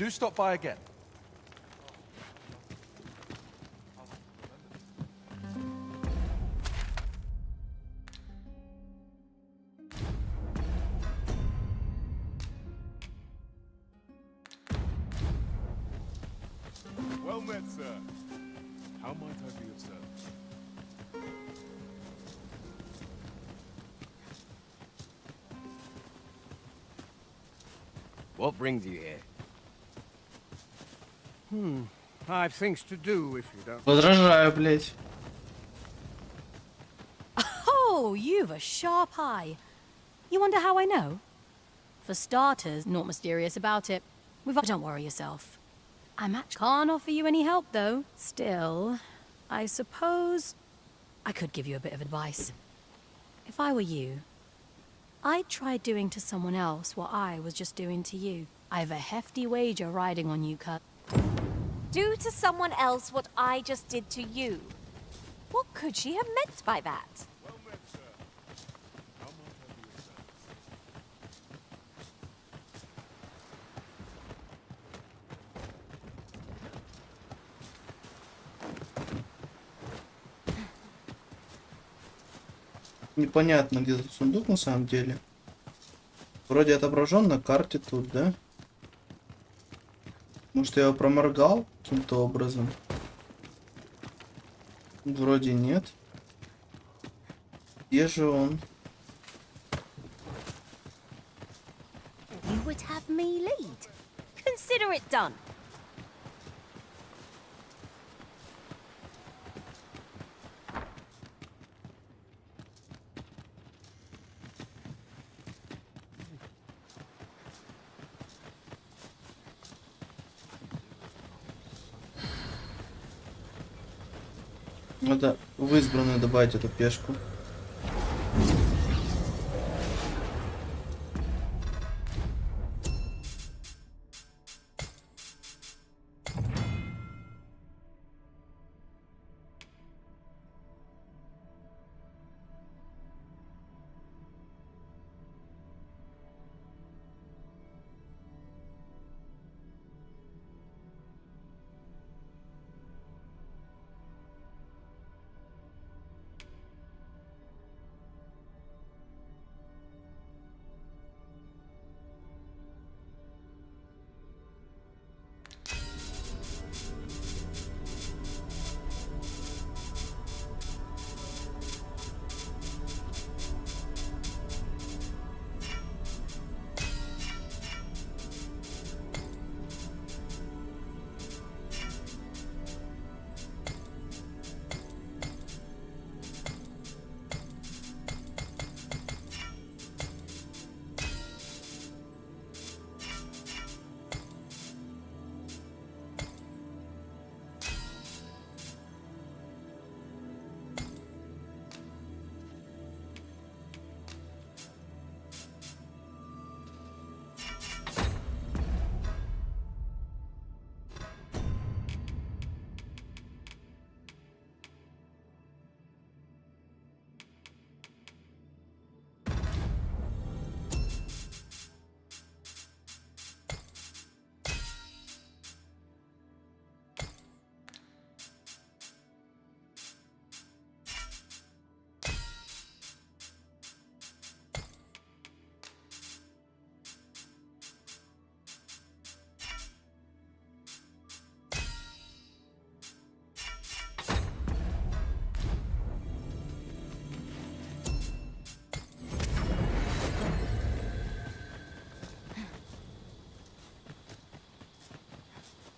Speaker 17: Do stop by again.
Speaker 15: Well met, sir. How might I be of service?
Speaker 5: What brings you here? I've things to do if you don't.
Speaker 3: Возражаю, блядь.
Speaker 12: Oh, you've a sharp eye. You wonder how I know? For starters, not mysterious about it. Don't worry yourself. I'm actually can't offer you any help, though. Still, I suppose I could give you a bit of advice. If I were you, I'd try doing to someone else what I was just doing to you. I've a hefty wager riding on you, Cut.
Speaker 2: Do to someone else what I just did to you. What could she have meant by that?
Speaker 15: Well met, sir. How might I be of service?
Speaker 3: Непонятно, где тут сундук на самом деле. Вроде отображен на карте тут, да? Может, я его проморгал каким-то образом? Вроде нет. Где же он?
Speaker 2: You would have me lead. Consider it done.
Speaker 3: Надо в избранную добавить эту пешку.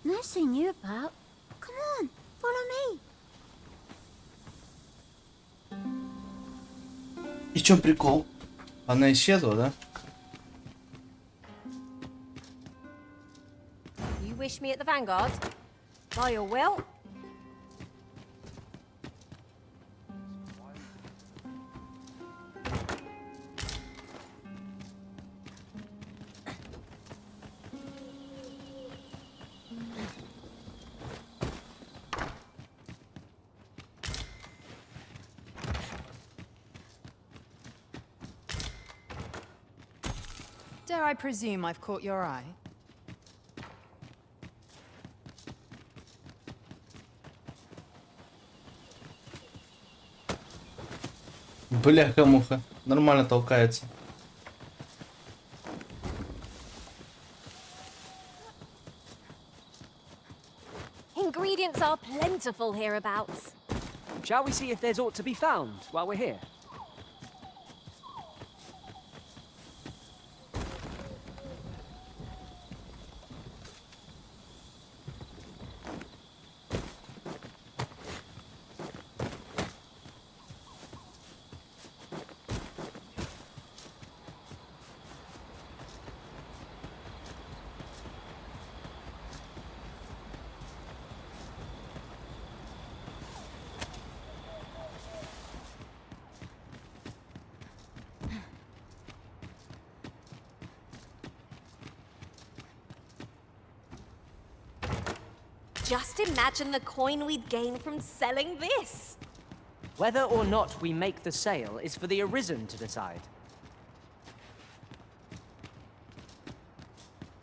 Speaker 16: Nothing you about. Come on, follow me.
Speaker 3: И в чем прикол? Она исчезла, да?
Speaker 2: You wish me at the Vanguard? By your will.
Speaker 1: Dare I presume I've caught your eye?
Speaker 3: Бляха-муха. Нормально толкается.
Speaker 2: Ingredients are plentiful hereabouts.
Speaker 4: Shall we see if there's aught to be found while we're here?
Speaker 2: Just imagine the coin we'd gain from selling this.
Speaker 4: Whether or not we make the sale is for the Arisen to decide.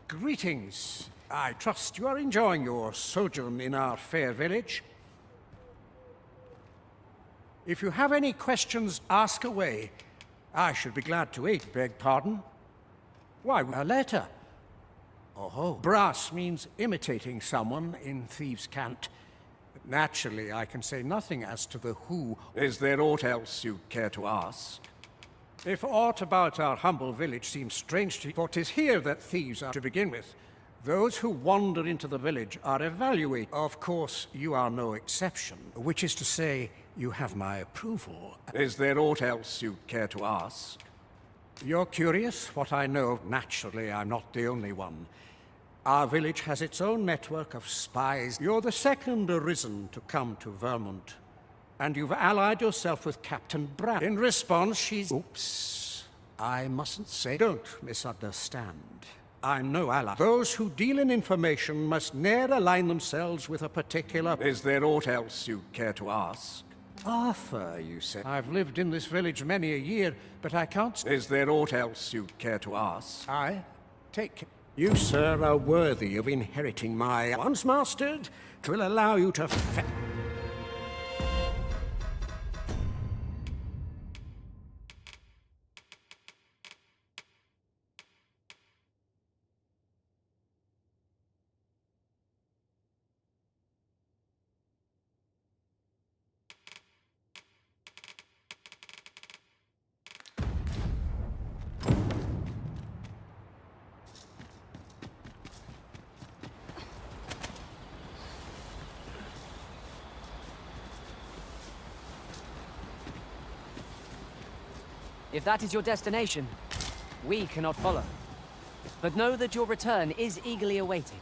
Speaker 5: Greetings. I trust you are enjoying your sojourn in our fair village. If you have any questions, ask away. I should be glad to aid. Beg pardon? Why, a letter. Oh, brass means imitating someone in thieves' cant. Naturally, I can say nothing as to the who. Is there aught else you care to ask? If aught about our humble village seems strange to you, for 'tis here that thieves are to begin with. Those who wander into the village are evaluated. Of course, you are no exception, which is to say, you have my approval. Is there aught else you care to ask? You're curious what I know. Naturally, I'm not the only one. Our village has its own network of spies. You're the second Arisen to come to Vermont. And you've allied yourself with Captain Brad. In response, she's... Oops. I mustn't say... Don't misunderstand. I'm no ally. Those who deal in information must ne'er align themselves with a particular... Is there aught else you care to ask? Arthur, you said. I've lived in this village many a year, but I can't... Is there aught else you care to ask? I take... You, sir, are worthy of inheriting my... Once mastered, 'twill allow you to...
Speaker 4: If that is your destination, we cannot follow. But know that your return is eagerly awaited.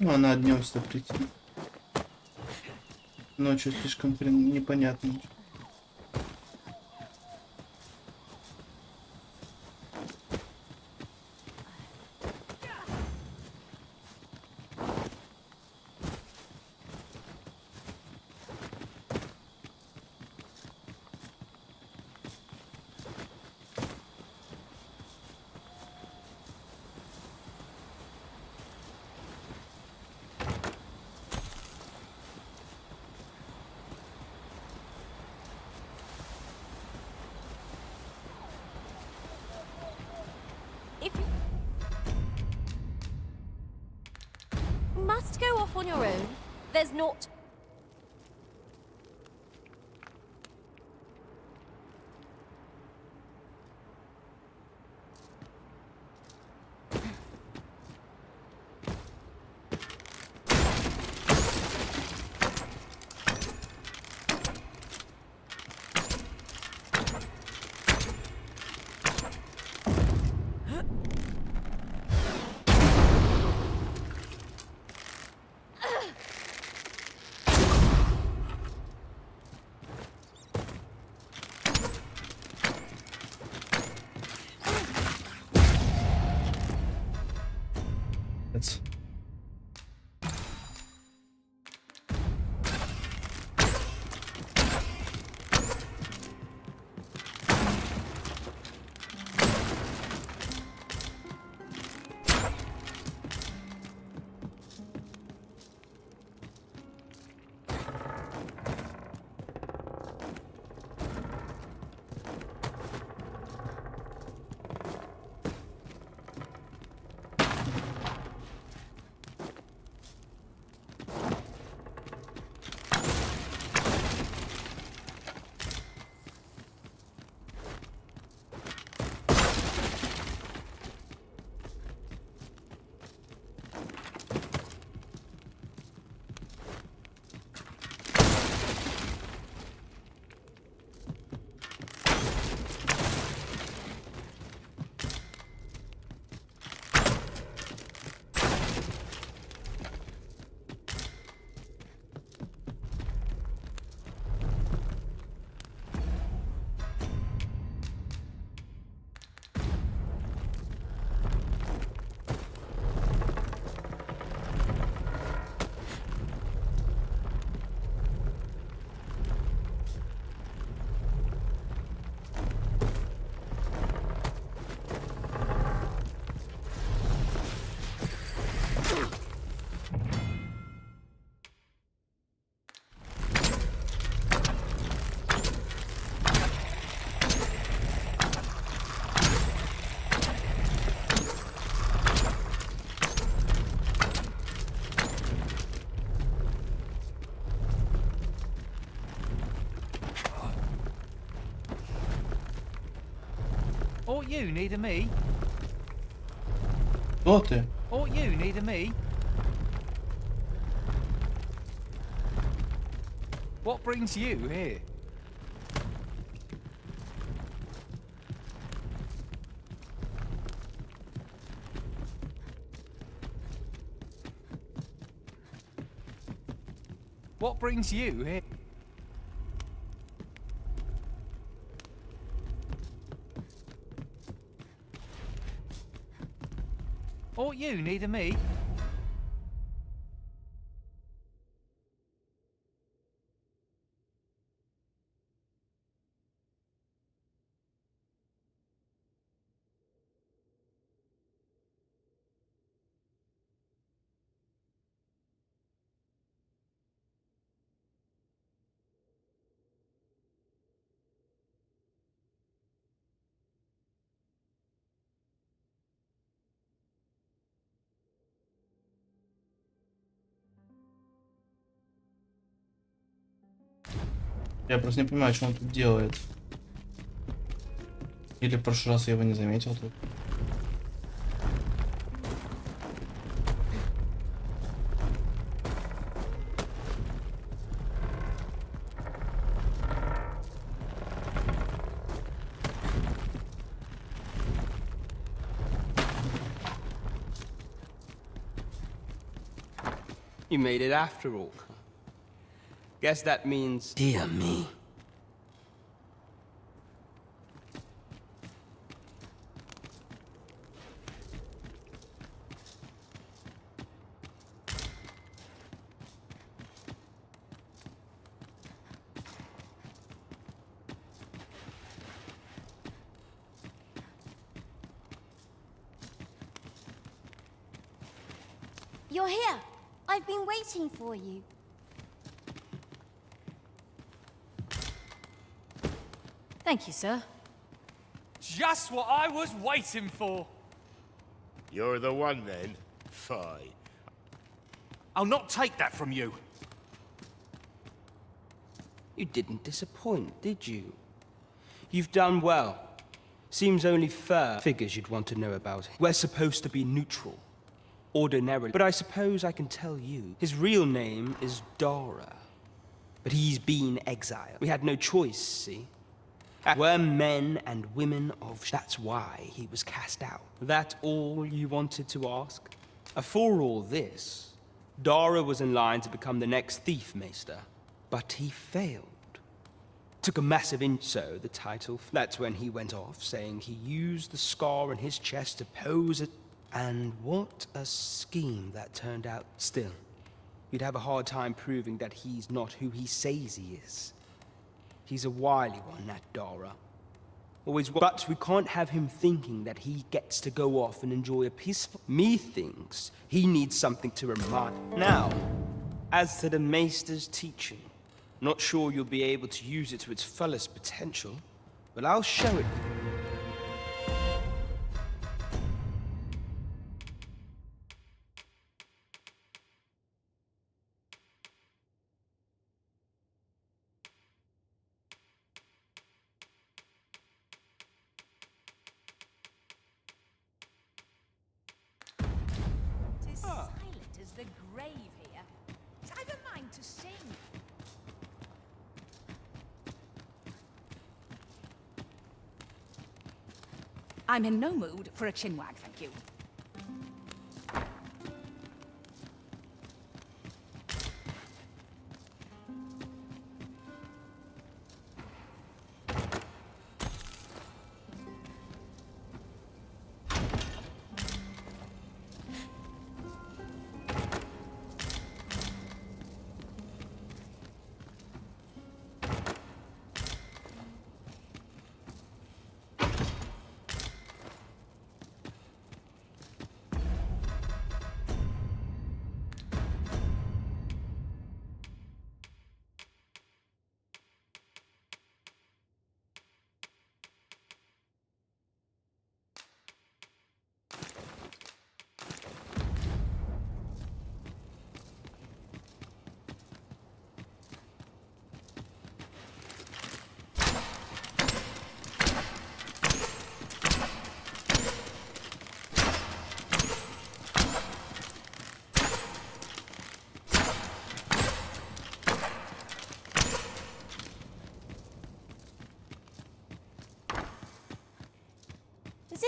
Speaker 3: Ну, она днем сюда прийти. Ночью слишком непонятно.
Speaker 2: Must go off on your own. There's not...
Speaker 13: Or you need a me.
Speaker 3: Кто ты?
Speaker 13: Or you need a me. What brings you here? What brings you here? Or you need a me.
Speaker 3: Я просто не понимаю, что он тут делает. Или в прошлый раз я его не заметил тут.
Speaker 8: You made it after all. Guess that means... Dear me.
Speaker 1: You're here. I've been waiting for you.
Speaker 12: Thank you, sir.
Speaker 13: Just what I was waiting for.
Speaker 11: You're the one then? Fine.
Speaker 19: I'll not take that from you.
Speaker 8: You didn't disappoint, did you? You've done well. Seems only fair. Figures you'd want to know about it. We're supposed to be neutral. Ordinarily. But I suppose I can tell you. His real name is Dara. But he's been exiled. We had no choice, see? We're men and women of... That's why he was cast out. That all you wanted to ask? For all this, Dara was in line to become the next thief maester. But he failed. Took a massive so the title... That's when he went off, saying he used the scar on his chest to pose it. And what a scheme that turned out. Still, you'd have a hard time proving that he's not who he says he is. He's a wily one, that Dara. Always, but we can't have him thinking that he gets to go off and enjoy a peaceful... Methinks he needs something to remind... Now, as to the Maester's teaching, not sure you'll be able to use it to its fullest potential, but I'll show it.
Speaker 2: The grave here. I've a mind to sing.
Speaker 22: I'm in no mood for a chinwag, thank you.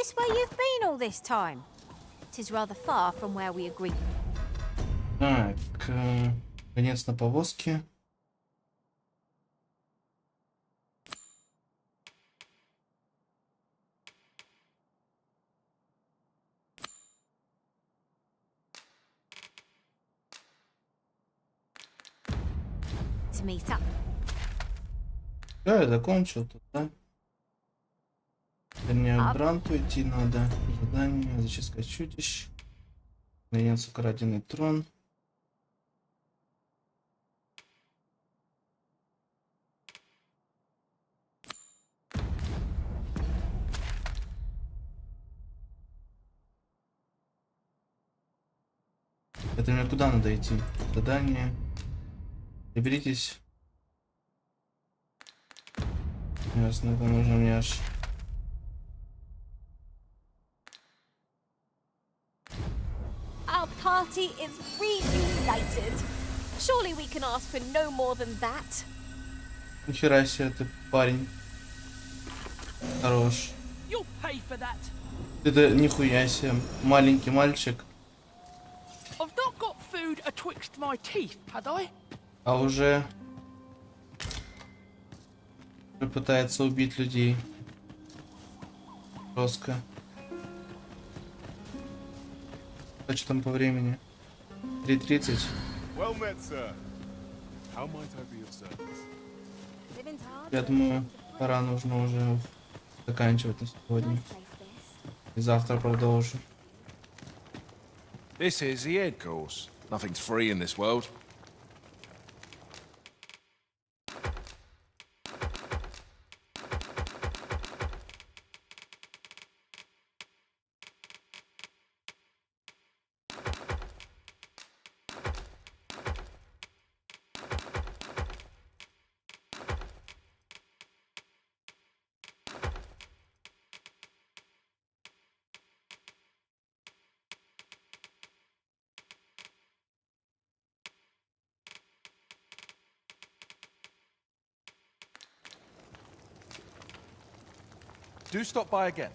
Speaker 2: this where you've been all this time? It is rather far from where we agreed.
Speaker 3: Так, конец на повозке.
Speaker 2: To meet up.
Speaker 3: Да, я закончил тут, да? Мне к Бранту идти надо. Задание, зачистка чудищ. Наконец украденный трон. Это мне куда надо идти? Задание. Приберитесь. Ясно, это нужно мне аж.
Speaker 2: Our party is reunited. Surely we can ask for no more than that.
Speaker 3: Нихера себе ты, парень. Хорош.
Speaker 18: You'll pay for that.
Speaker 3: Это нихуя себе. Маленький мальчик.
Speaker 18: I've not got food atwixt my teeth, had I?
Speaker 3: А уже пытается убить людей. Жестко. А что там по времени? 3:30.
Speaker 15: Well met, sir. How might I be of service?
Speaker 3: Я думаю, пора нужно уже заканчивать на сегодня. И завтра продолжу.
Speaker 17: This is the ed course. Nothing's free in this world.
Speaker 19: Do stop by again.